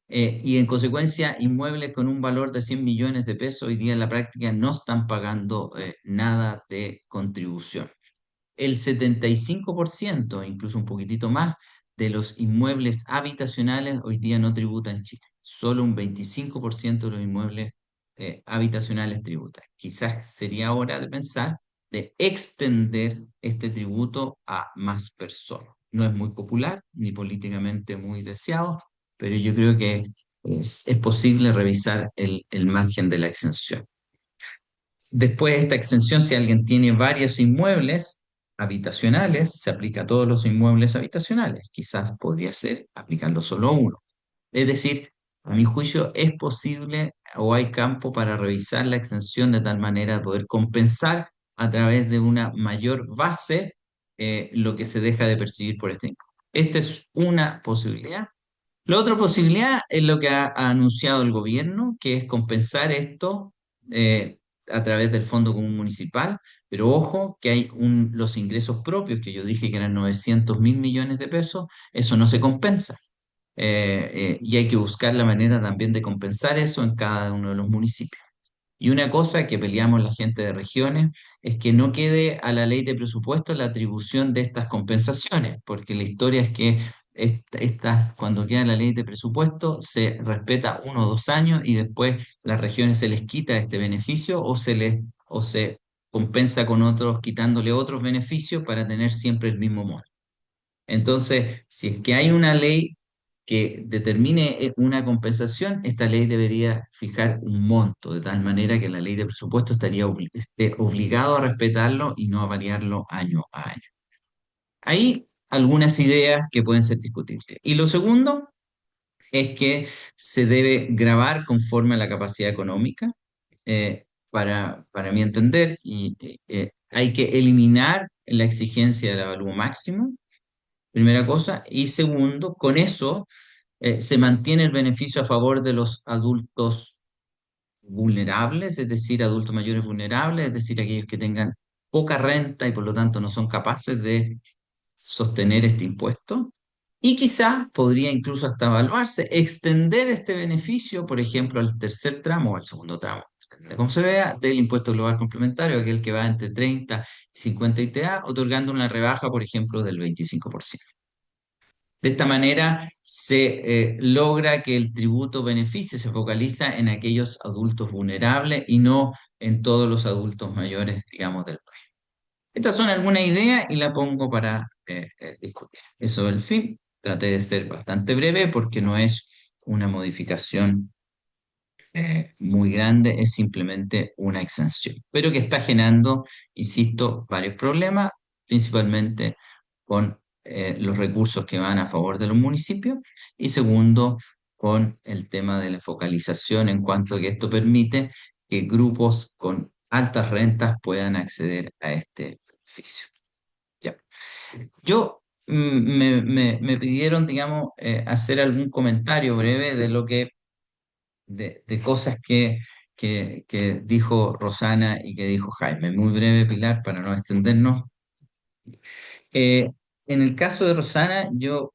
Y en consecuencia, inmuebles con un valor de 100 millones de pesos hoy día en la práctica no están pagando nada de contribución. El 75%, incluso un poquitito más, de los inmuebles habitacionales hoy día no tributan en Chile. Solo un 25% de los inmuebles habitacionales tributan. Quizás sería hora de pensar de extender este tributo a más personas. No es muy popular ni políticamente muy deseado, pero yo creo que es posible revisar el margen de la exención. Después de esta exención, si alguien tiene varios inmuebles habitacionales, se aplica a todos los inmuebles habitacionales. Quizás podría ser aplicando solo a uno. Es decir, a mi juicio es posible o hay campo para revisar la exención de tal manera de poder compensar a través de una mayor base lo que se deja de percibir por este impuesto. Esta es una posibilidad. La otra posibilidad es lo que ha anunciado el gobierno, que es compensar esto eh, a través del Fondo Común Municipal, pero ojo que hay los ingresos propios, que yo dije que eran 900.000 millones de pesos, eso no se compensa. Y hay que buscar la manera también de compensar eso en cada uno de los municipios. Y una cosa que peleamos la gente de regiones es que no quede a la ley de presupuesto la atribución de estas compensaciones, porque la historia es que cuando queda la ley de presupuesto se respeta 1 o 2 años y después las regiones se les quita este beneficio o se compensa con otros quitándole otros beneficios para tener siempre el mismo monto. Entonces, si es que hay una ley que determine una compensación, esta ley debería fijar un monto, de tal manera que la ley de presupuesto esté obligado a respetarlo y no a variarlo año a año. Hay algunas ideas que pueden ser discutibles. Y lo segundo es que se debe grabar conforme a la capacidad económica. Para mi entender, hay que eliminar la exigencia del avalúo máximo, primera cosa. Y segundo, con eso se mantiene el beneficio a favor de los adultos vulnerables, es decir, adultos mayores vulnerables, es decir, aquellos que tengan poca renta y por lo tanto no son capaces de sostener este impuesto. Y quizá podría incluso hasta evaluarse, extender este beneficio, por ejemplo, al tercer tramo o al segundo tramo, depende de cómo se vea, del impuesto global complementario, aquel que va entre 30 y 50 ITA, otorgando una rebaja, por ejemplo, del 25%. De esta manera se logra que el tributo beneficio se focaliza en aquellos adultos vulnerables y no en todos los adultos mayores, digamos, del país. Estas son algunas ideas y la pongo para discutir. Eso es el fin. Traté de ser bastante breve porque no es una modificación muy grande, es simplemente una exención, pero que está generando, insisto, varios problemas, principalmente con los recursos que van a favor de los municipios y segundo, con el tema de la focalización en cuanto a que esto permite que grupos con altas rentas puedan acceder a este beneficio. Ya. Yo me pidieron, digamos, hacer algún comentario breve de lo que de cosas que dijo Rosana y que dijo Jaime. Muy breve, Pilar, para no extendernos. Eh, en el caso de Rosana, yo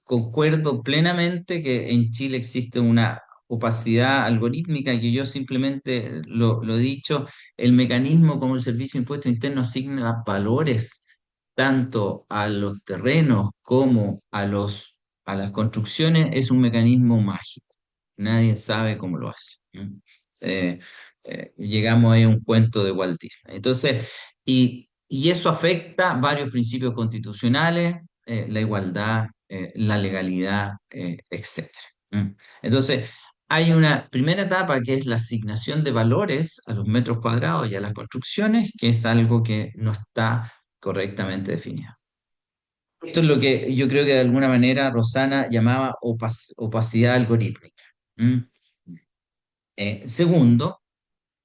concuerdo plenamente que en Chile existe una opacidad algorítmica que yo simplemente lo he dicho, el mecanismo como el Servicio de Impuesto Interno asigna valores tanto a los terrenos como a las construcciones es un mecanismo mágico. Nadie sabe cómo lo hace. ¿Mm? Eh, Llegamos ahí a un cuento de Walt Disney. Entonces, y eso afecta varios principios constitucionales, la igualdad, la legalidad, etcétera. ¿Mm? Entonces, hay una primera etapa que es la asignación de valores a los metros cuadrados y a las construcciones, que es algo que no está correctamente definido. Esto es lo que yo creo que de alguna manera Rosana llamaba opacidad algorítmica. ¿Mm? Segundo,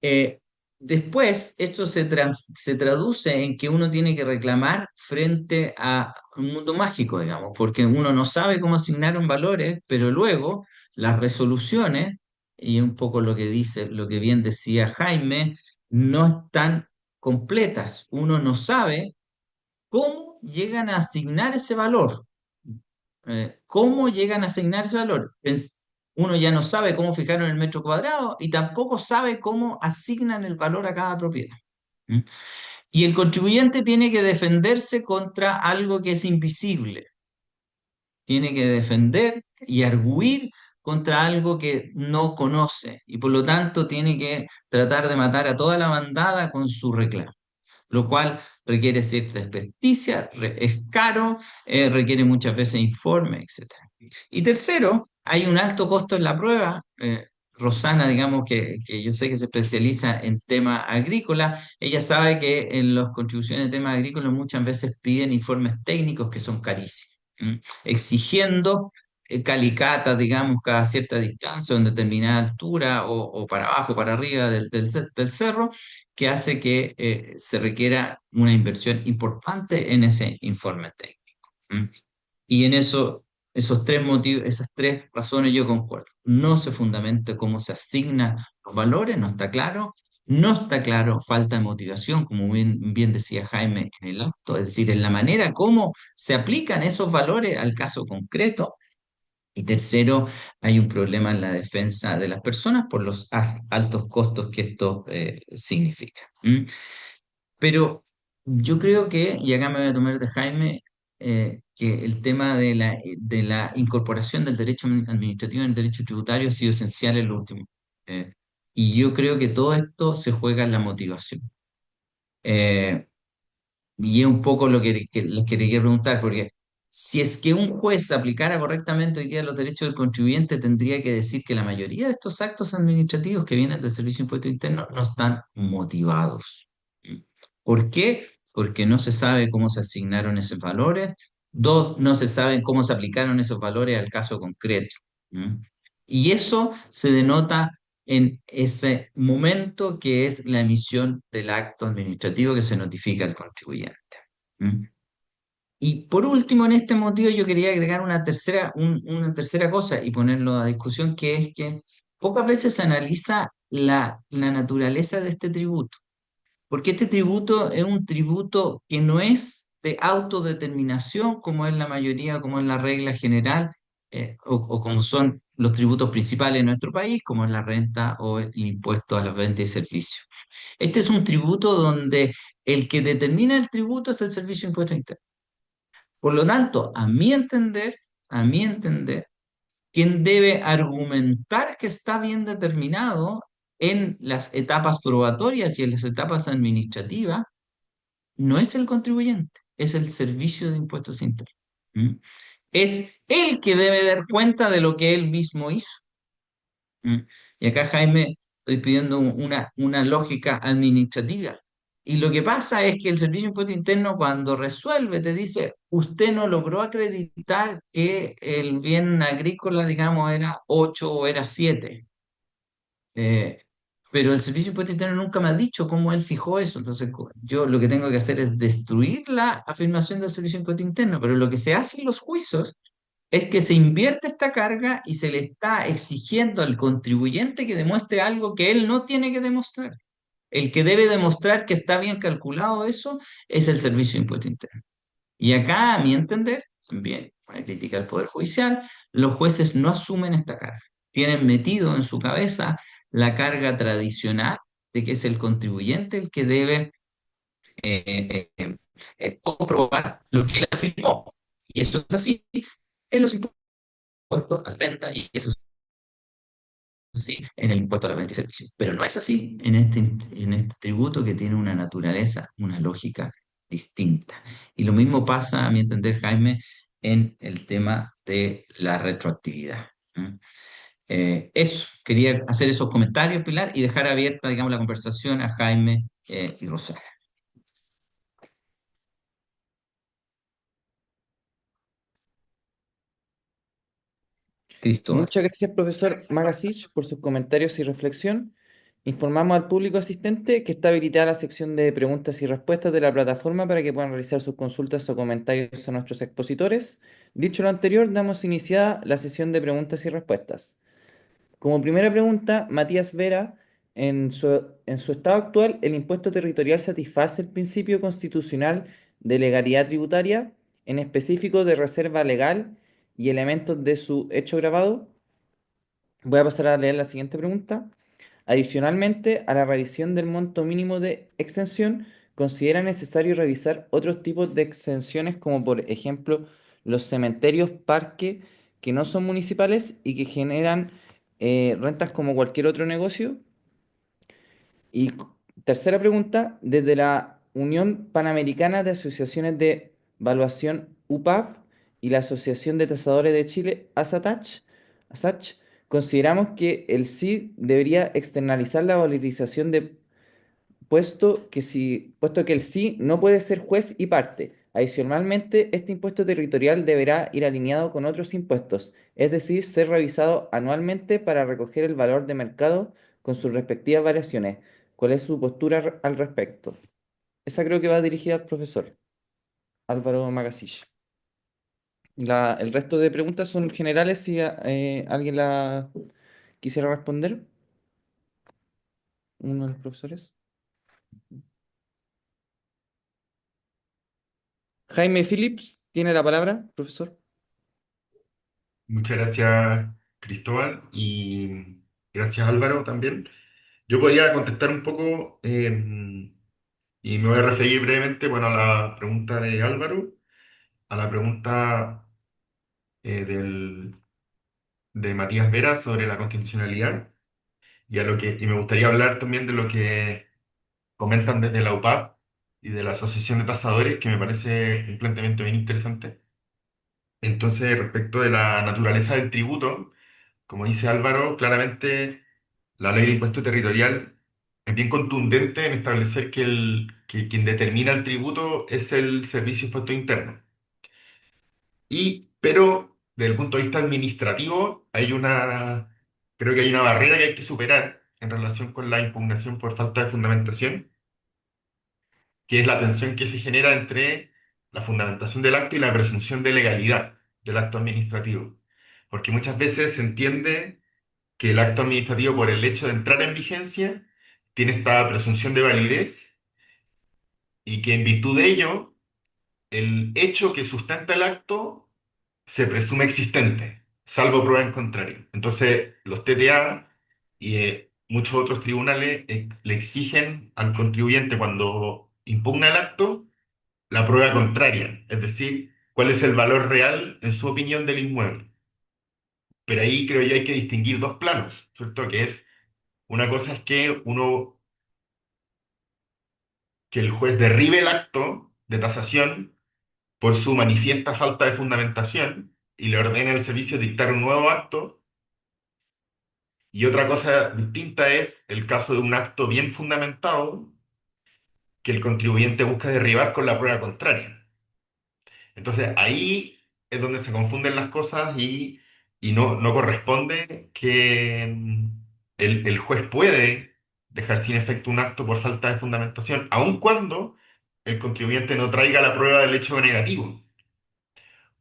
eh, después, esto se traduce en que uno tiene que reclamar frente a un mundo mágico, digamos, porque uno no sabe cómo asignar un valores, pero luego las resoluciones, y un poco lo que dice, lo que bien decía Jaime, no están completas. Uno no sabe cómo llegan a asignar ese valor. ¿Cómo llegan a asignar ese valor? Uno ya no sabe cómo fijaron el metro cuadrado y tampoco sabe cómo asignan el valor a cada propiedad. ¿Mm? Y el contribuyente tiene que defenderse contra algo que es invisible. Tiene que defender y arguir contra algo que no conoce y por lo tanto tiene que tratar de matar a toda la bandada con su reclamo, lo cual requiere cierta experticia, es caro, requiere muchas veces informe, etcétera. Y tercero, hay un alto costo en la prueba. Rosana, digamos que yo sé que se especializa en temas agrícolas, ella sabe que en las contribuciones de temas agrícolas muchas veces piden informes técnicos que son carísimos, exigiendo calicatas, digamos, cada cierta distancia o en determinada altura o para abajo, para arriba del cerro, que hace que se requiera una inversión importante en ese informe técnico. ¿Mm? Y en eso, esos tres motivos, esas tres razones yo concuerdo. No se fundamenta cómo se asignan los valores, no está claro. No está claro, falta de motivación, como bien decía Jaime en el acto, es decir, en la manera como se aplican esos valores al caso concreto. Y tercero, hay un problema en la defensa de las personas por los altos costos que esto significa. ¿M? Pero yo creo que, y acá me voy a tomar de Jaime, que el tema de la incorporación del derecho administrativo en el derecho tributario ha sido esencial en lo último. Eh, y yo creo que todo esto se juega en la motivación. Eh, y es un poco lo que les quería preguntar, porque si es que un juez aplicara correctamente hoy día los derechos del contribuyente, tendría que decir que la mayoría de estos actos administrativos que vienen del Servicio de Impuesto Interno no están motivados. ¿Por qué? Porque no se sabe cómo se asignaron esos valores. Dos, no se sabe cómo se aplicaron esos valores al caso concreto. ¿Mm? Y eso se denota en ese momento que es la emisión del acto administrativo que se notifica al contribuyente. ¿Mm? Y por último, en este motivo yo quería agregar una tercera cosa y ponerlo a discusión, que es que pocas veces se analiza la naturaleza de este tributo, porque este tributo es un tributo que no es de autodeterminación, como es la mayoría, como es la regla general, o como son los tributos principales en nuestro país, como es la renta o el impuesto a las ventas y servicios. Este es un tributo donde el que determina el tributo es el Servicio de Impuesto Interno. Por lo tanto, a mi entender, quien debe argumentar que está bien determinado en las etapas probatorias y en las etapas administrativas no es el contribuyente, es el Servicio de Impuestos Internos. ¿Mm? Es él que debe dar cuenta de lo que él mismo hizo. ¿Mm? Y acá, Jaime, estoy pidiendo una lógica administrativa. Y lo que pasa es que el Servicio de Impuesto Interno, cuando resuelve, te dice, usted no logró acreditar que el bien agrícola, digamos, era 8 o era 7. Eh, pero el Servicio de Impuesto Interno nunca me ha dicho cómo él fijó eso. Entonces, yo lo que tengo que hacer es destruir la afirmación del Servicio de Impuesto Interno. Pero lo que se hace en los juicios es que se invierte esta carga y se le está exigiendo al contribuyente que demuestre algo que él no tiene que demostrar. El que debe demostrar que está bien calculado eso es el Servicio de Impuesto Interno. Y acá, a mi entender, también para criticar el Poder Judicial, los jueces no asumen esta carga. Tienen metido en su cabeza la carga tradicional de que es el contribuyente el que debe comprobar lo que él afirmó. Y eso es así en los impuestos a la renta y eso es así en el impuesto a la venta y servicios. Pero no es así en este tributo que tiene una naturaleza, una lógica distinta. Y lo mismo pasa, a mi entender, Jaime, en el tema de la retroactividad. ¿Mm? Eso, quería hacer esos comentarios, Pilar, y dejar abierta, digamos, la conversación a Jaime y Rosario. Cristóbal. Muchas gracias, profesor Magasich, por sus comentarios y reflexión. Informamos al público asistente que está habilitada la sección de preguntas y respuestas de la plataforma para que puedan realizar sus consultas o comentarios a nuestros expositores. Dicho lo anterior, damos iniciada la sesión de preguntas y respuestas. Como primera pregunta, Matías Vera, en su estado actual, ¿el impuesto territorial satisface el principio constitucional de legalidad tributaria, en específico de reserva legal y elementos de su hecho grabado? Voy a pasar a leer la siguiente pregunta. Adicionalmente, a la revisión del monto mínimo de exención, ¿considera necesario revisar otros tipos de exenciones, como por ejemplo los cementerios, parques que no son municipales y que generan rentas como cualquier otro negocio? Y tercera pregunta, desde la Unión Panamericana de Asociaciones de Valuación UPAV y la Asociación de Tasadores de Chile, ASACH, consideramos que el CID debería externalizar la valorización de puesto que el sí no puede ser juez y parte. Adicionalmente, este impuesto territorial deberá ir alineado con otros impuestos, es decir, ser revisado anualmente para recoger el valor de mercado con sus respectivas variaciones. ¿Cuál es su postura al respecto? Esa creo que va dirigida al profesor Álvaro Magasich. El resto de preguntas son generales si alguien la quisiera responder, uno de los profesores. Jaime Phillips tiene la palabra, profesor. Muchas gracias, Cristóbal, y gracias, Álvaro, también. Yo podría contestar un poco, y me voy a referir brevemente, bueno, a la pregunta de Álvaro, a la pregunta del de Matías Vera sobre la constitucionalidad y me gustaría hablar también de lo que comentan desde la UPAP y de la Asociación de Tasadores, que me parece un planteamiento bien interesante. Entonces, respecto de la naturaleza del tributo, como dice Álvaro, claramente la ley de impuesto territorial es bien contundente en establecer que quien determina el tributo es el Servicio de Impuesto Interno. Pero desde el punto de vista administrativo, creo que hay una barrera que hay que superar en relación con la impugnación por falta de fundamentación, que es la tensión que se genera entre la fundamentación del acto y la presunción de legalidad del acto administrativo. Porque muchas veces se entiende que el acto administrativo, por el hecho de entrar en vigencia, tiene esta presunción de validez y que en virtud de ello, el hecho que sustenta el acto se presume existente, salvo prueba en contrario. Entonces, los TTA y muchos otros tribunales le exigen al contribuyente cuando impugna el acto la prueba contraria, es decir, cuál es el valor real, en su opinión, del inmueble. Pero ahí creo yo hay que distinguir dos planos, ¿cierto? Que es, una cosa es que el juez derribe el acto de tasación por su manifiesta falta de fundamentación y le ordena al servicio dictar un nuevo acto. Y otra cosa distinta es el caso de un acto bien fundamentado que el contribuyente busca derribar con la prueba contraria. Entonces ahí es donde se confunden las cosas y no corresponde que el juez puede dejar sin efecto un acto por falta de fundamentación, aun cuando el contribuyente no traiga la prueba del hecho negativo.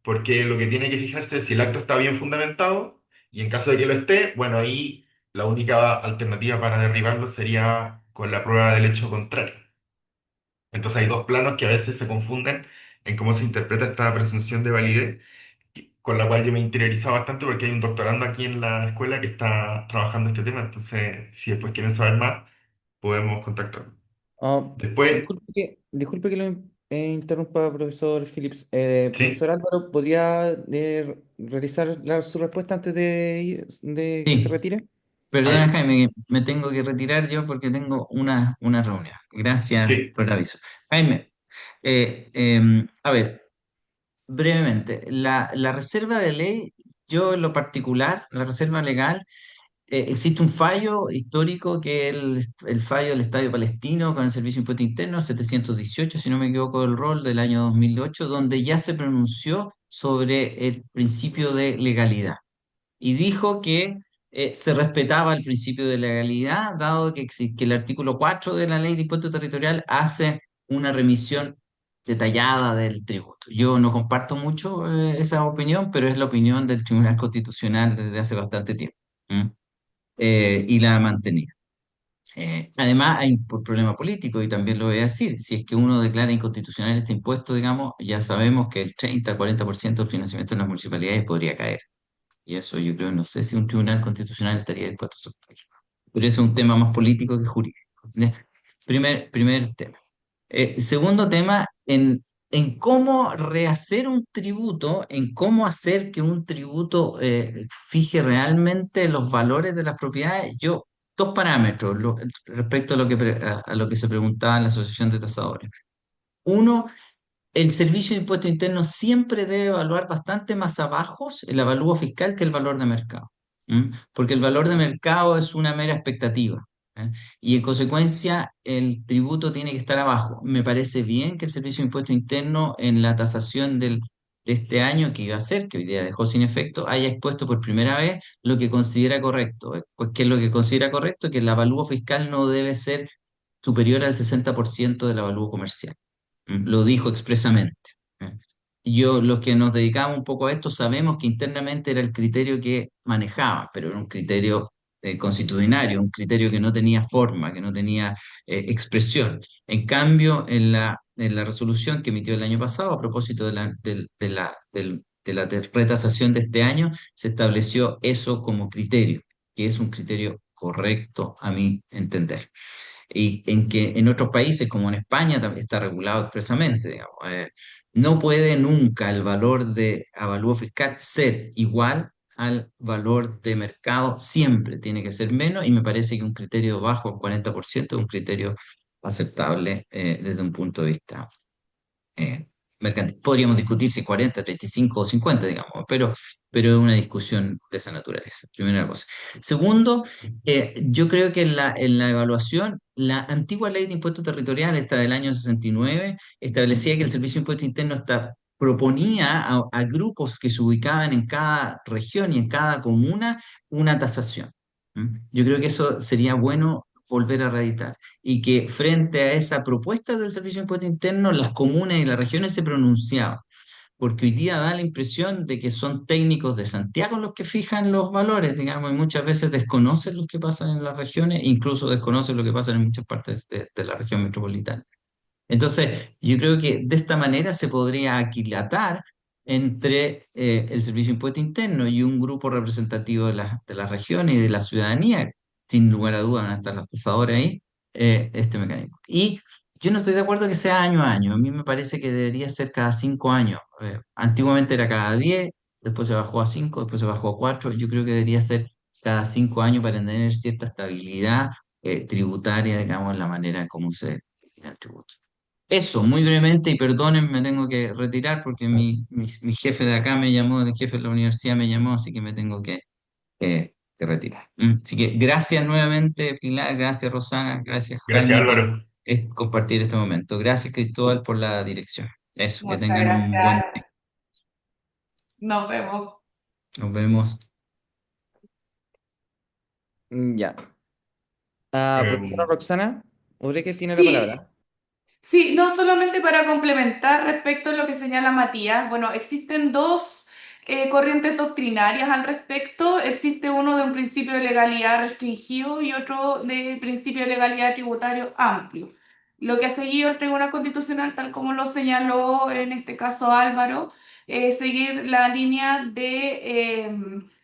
Porque lo que tiene que fijarse es si el acto está bien fundamentado y en caso de que lo esté, bueno, ahí la única alternativa para derribarlo sería con la prueba del hecho contrario. Entonces hay dos planos que a veces se confunden en cómo se interpreta esta presunción de validez, con la cual yo me he interiorizado bastante porque hay un doctorando aquí en la escuela que está trabajando este tema. Entonces, si después quieren saber más, podemos contactarnos. Oh, Después, disculpe que lo interrumpa, profesor Phillips. sí, Profesor Álvaro, ¿podría realizar su respuesta antes de que se Sí, retire? perdona adelante. Jaime, que me tengo que retirar yo porque tengo una reunión. Gracias Sí, por el aviso. Jaime, a ver, brevemente, la reserva de ley, yo en lo particular, la reserva legal, existe un fallo histórico que es el fallo del Estadio Palestino con el Servicio de Impuesto Interno 718, si no me equivoco, del rol del año 2008, donde ya se pronunció sobre el principio de legalidad y dijo que se respetaba el principio de legalidad, dado que el artículo 4 de la Ley de Impuesto Territorial hace una remisión detallada del tributo. Yo no comparto mucho esa opinión, pero es la opinión del Tribunal Constitucional desde hace bastante tiempo. ¿M? Y la ha mantenido. Además, hay un problema político, y también lo voy a decir, si es que uno declara inconstitucional este impuesto, digamos, ya sabemos que el 30-40% del financiamiento de las municipalidades podría caer. Y eso yo creo, no sé si un tribunal constitucional estaría dispuesto a aceptarlo. Pero eso es un tema más político que jurídico. ¿Ya? Primer tema. Segundo tema, en cómo rehacer un tributo, en cómo hacer que un tributo fije realmente los valores de las propiedades. Yo, dos parámetros respecto a a lo que se preguntaba en la Asociación de Tasadores. Uno, el Servicio de Impuesto Interno siempre debe evaluar bastante más abajo el avalúo fiscal que el valor de mercado. ¿M? Porque el valor de mercado es una mera expectativa. ¿Eh? Y en consecuencia, el tributo tiene que estar abajo. Me parece bien que el Servicio de Impuesto Interno en la tasación de este año que iba a ser, que hoy día dejó sin efecto, haya expuesto por primera vez lo que considera correcto. Pues, ¿qué es lo que considera correcto? Que el avalúo fiscal no debe ser superior al 60% del avalúo comercial. Lo dijo expresamente. ¿Eh? Los que nos dedicamos un poco a esto sabemos que internamente era el criterio que manejaba, pero era un criterio constitucionario, un criterio que no tenía forma, que no tenía expresión. En cambio, en la resolución que emitió el año pasado a propósito de de la retasación de este año, se estableció eso como criterio, que es un criterio correcto a mi entender. Y en que en otros países, como en España, también está regulado expresamente, digamos. No puede nunca el valor de avalúo fiscal ser igual al valor de mercado, siempre tiene que ser menos, y me parece que un criterio bajo el 40% es un criterio aceptable desde un punto de vista mercantil. Podríamos discutir si 40, 35 o 50, digamos, pero es una discusión de esa naturaleza, primera cosa. Segundo, yo creo que en la evaluación, la antigua ley de impuestos territoriales, esta del año 69, establecía que el Servicio de Impuesto Interno proponía a grupos que se ubicaban en cada región y en cada comuna una tasación. ¿Mm? Yo creo que eso sería bueno volver a reeditar y que frente a esa propuesta del Servicio de Impuesto Interno, las comunas y las regiones se pronunciaban, porque hoy día da la impresión de que son técnicos de Santiago los que fijan los valores, digamos, y muchas veces desconocen lo que pasa en las regiones, incluso desconocen lo que pasa en muchas partes de la región metropolitana. Entonces, yo creo que de esta manera se podría aquilatar entre el Servicio de Impuesto Interno y un grupo representativo de las regiones y de la ciudadanía. Sin lugar a dudas van a estar los tasadores ahí, este mecanismo. Y yo no estoy de acuerdo que sea año a año. A mí me parece que debería ser cada 5 años. Antiguamente era cada 10, después se bajó a 5, después se bajó a 4. Yo creo que debería ser cada 5 años para tener cierta estabilidad tributaria, digamos, en la manera como se define el tributo. Eso, muy brevemente, y perdonen, me tengo que retirar porque mi jefe de acá me llamó, el jefe de la universidad me llamó, así que me tengo que retirar. Así que gracias nuevamente, Pilar, gracias Rosana, gracias Gracias, Jaime por Álvaro. compartir este momento. Gracias, Cristóbal, por la dirección. Eso, que Muchas tengan un buen gracias. día. Nos vemos. Nos vemos. Ya. Profesora Eh, Roxana, que tiene la Sí, palabra. sí, no solamente para complementar respecto a lo que señala Matías. Bueno, existen dos corrientes doctrinarias al respecto. Existe uno de un principio de legalidad restringido y otro de principio de legalidad tributario amplio. Lo que ha seguido el Tribunal Constitucional, tal como lo señaló en este caso Álvaro, es seguir la línea de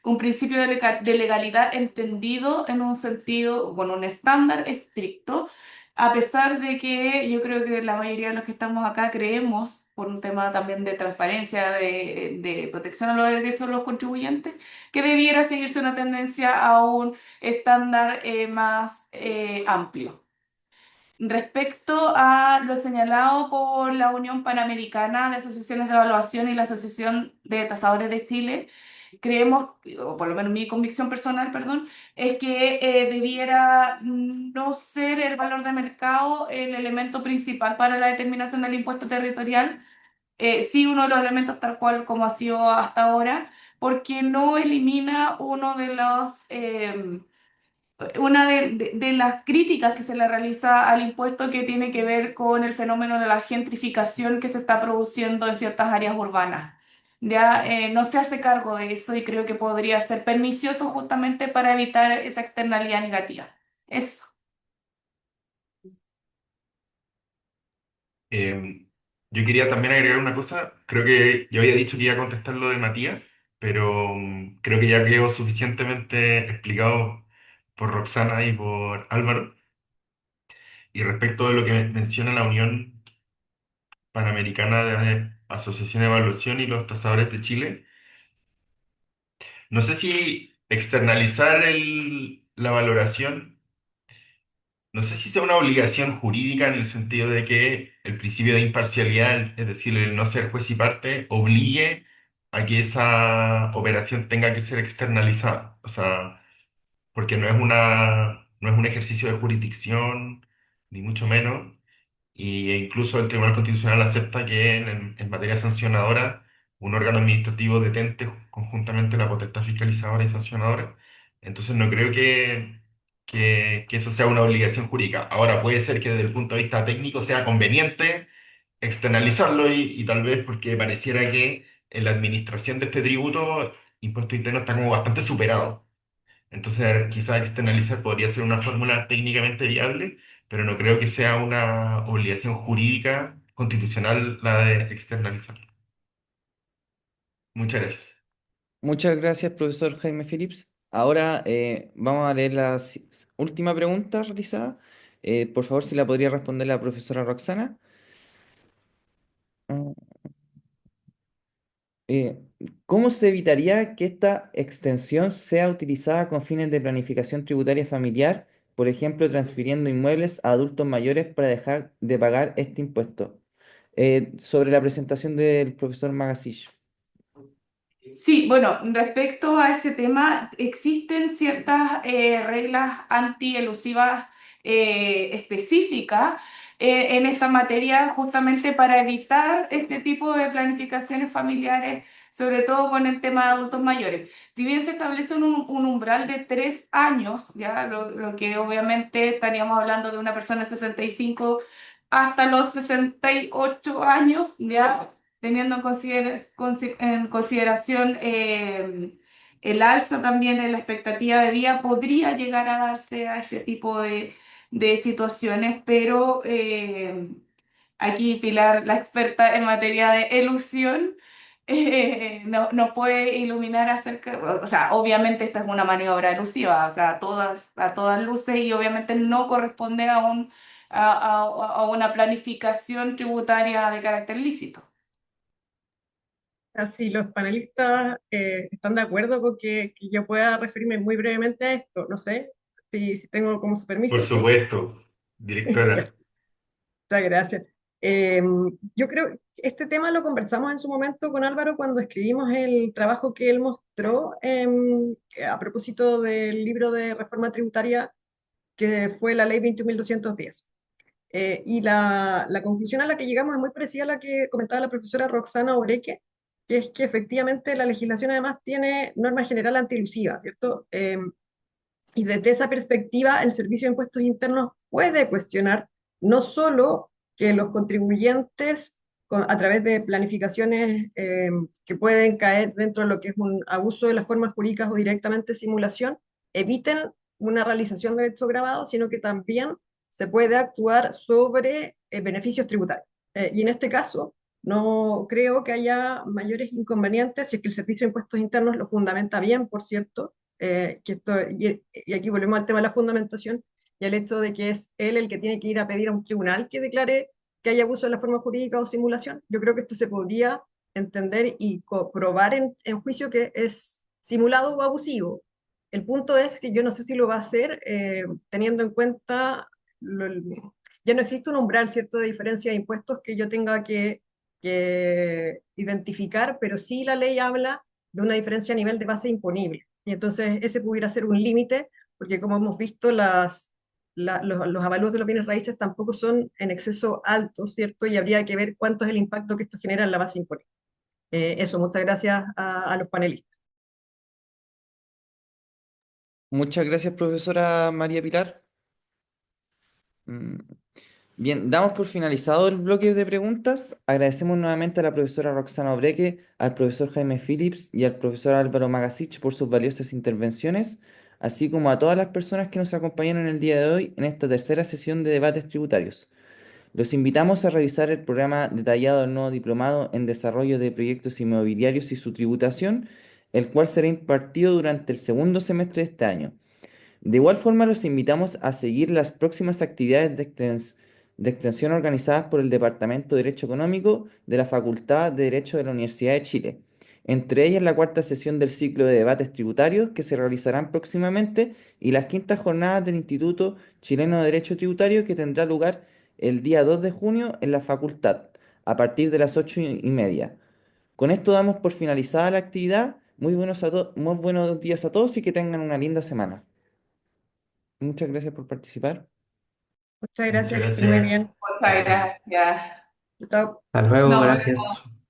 un principio de legalidad entendido en un sentido, con un estándar estricto, a pesar de que yo creo que la mayoría de los que estamos acá creemos, por un tema también de transparencia, de protección a los derechos de los contribuyentes, que debiera seguirse una tendencia a un estándar más amplio. Respecto a lo señalado por la Unión Panamericana de Asociaciones de Evaluación y la Asociación de Tasadores de Chile, creemos, o por lo menos mi convicción personal, perdón, es que debiera no ser el valor de mercado el elemento principal para la determinación del impuesto territorial, sí uno de los elementos tal cual como ha sido hasta ahora, porque no elimina uno de los... una de las críticas que se le realiza al impuesto que tiene que ver con el fenómeno de la gentrificación que se está produciendo en ciertas áreas urbanas. Ya no se hace cargo de eso y creo que podría ser pernicioso justamente para evitar esa externalidad negativa. Eso. eh, yo quería también agregar una cosa. Creo que yo había dicho que iba a contestar lo de Matías, pero creo que ya quedó suficientemente explicado por Roxana y por Álvaro. Y respecto de lo que menciona la Unión Panamericana de Asociación de Evaluación y los Tasadores de Chile, no sé si externalizar la valoración, no sé si sea una obligación jurídica en el sentido de que el principio de imparcialidad, es decir, el no ser juez y parte, obligue a que esa operación tenga que ser externalizada. O sea, porque no es un ejercicio de jurisdicción, ni mucho menos. E incluso el Tribunal Constitucional acepta que en materia sancionadora un órgano administrativo detente conjuntamente la potestad fiscalizadora y sancionadora. Entonces no creo que eso sea una obligación jurídica. Ahora puede ser que desde el punto de vista técnico sea conveniente externalizarlo y tal vez porque pareciera que en la administración de este tributo, impuesto interno está como bastante superado. Entonces, quizás externalizar podría ser una fórmula técnicamente viable, pero no creo que sea una obligación jurídica constitucional la de externalizar. Muchas gracias. Muchas gracias, profesor Jaime Phillips. Ahora vamos a leer la última pregunta realizada. Por favor, si la podría responder la profesora Roxana. Mm, eh, ¿Cómo se evitaría que esta extensión sea utilizada con fines de planificación tributaria familiar, por ejemplo, transfiriendo inmuebles a adultos mayores para dejar de pagar este impuesto? Sobre la presentación del profesor Magasillo. Sí, bueno, respecto a ese tema, existen ciertas reglas antielusivas específicas en esta materia justamente para evitar este tipo de planificaciones familiares, sobre todo con el tema de adultos mayores. Si bien se establece un umbral de 3 años, ya lo que obviamente estaríamos hablando de una persona de 65 hasta los 68 años, ya teniendo en consideración el alza también en la expectativa de vida, podría llegar a darse a este tipo de situaciones, pero aquí Pilar, la experta en materia de elusión, nos puede iluminar acerca, o sea, obviamente esta es una maniobra elusiva, o sea, a todas luces y obviamente no corresponde a una planificación tributaria de carácter lícito. Así los panelistas están de acuerdo con que yo pueda referirme muy brevemente a esto. No sé si tengo como su Por permiso. supuesto, Ya, directora. muchas gracias. Eh, yo creo que este tema lo conversamos en su momento con Álvaro cuando escribimos el trabajo que él mostró a propósito del libro de reforma tributaria que fue la ley 21.210. Y la conclusión a la que llegamos es muy parecida a la que comentaba la profesora Roxana Oreque, que es que efectivamente la legislación además tiene norma general antielusiva, ¿cierto? Y desde esa perspectiva, el Servicio de Impuestos Internos puede cuestionar no solo que los contribuyentes, a través de planificaciones que pueden caer dentro de lo que es un abuso de las formas jurídicas o directamente simulación, eviten una realización de derechos grabados, sino que también se puede actuar sobre beneficios tributarios. Y en este caso, no creo que haya mayores inconvenientes, si es que el Servicio de Impuestos Internos lo fundamenta bien, por cierto, y aquí volvemos al tema de la fundamentación y al hecho de que es él el que tiene que ir a pedir a un tribunal que declare que hay abuso de la forma jurídica o simulación. Yo creo que esto se podría entender y probar en juicio que es simulado o abusivo. El punto es que yo no sé si lo va a hacer teniendo en cuenta, lo- ya no existe un umbral, ¿cierto?, de diferencia de impuestos que yo tenga que identificar, pero sí la ley habla de una diferencia a nivel de base imponible. Y entonces ese pudiera ser un límite, porque como hemos visto, los avalúos de los bienes raíces tampoco son en exceso altos, ¿cierto? Y habría que ver cuánto es el impacto que esto genera en la base imponible. Eso, muchas gracias a los panelistas. Muchas gracias, profesora María Pilar. Mm, Bien, damos por finalizado el bloque de preguntas. Agradecemos nuevamente a la profesora Roxana Obreque, al profesor Jaime Phillips y al profesor Álvaro Magasich por sus valiosas intervenciones, así como a todas las personas que nos acompañaron el día de hoy en esta tercera sesión de debates tributarios. Los invitamos a revisar el programa detallado del nuevo diplomado en desarrollo de proyectos inmobiliarios y su tributación, el cual será impartido durante el segundo semestre de este año. De igual forma, los invitamos a seguir las próximas actividades de extensión organizadas por el Departamento de Derecho Económico de la Facultad de Derecho de la Universidad de Chile. Entre ellas la cuarta sesión del ciclo de debates tributarios que se realizarán próximamente y las quintas jornadas del Instituto Chileno de Derecho Tributario que tendrá lugar el día 2 de junio en la facultad a partir de las 8:30. Con esto damos por finalizada la actividad. Muy buenos días a todos y que tengan una linda semana. Muchas gracias por participar. Muchas Muchas gracias, que estén muy gracias. bien. Muchas Gracias. gracias. Chao. Hasta luego, Nos gracias. vemos.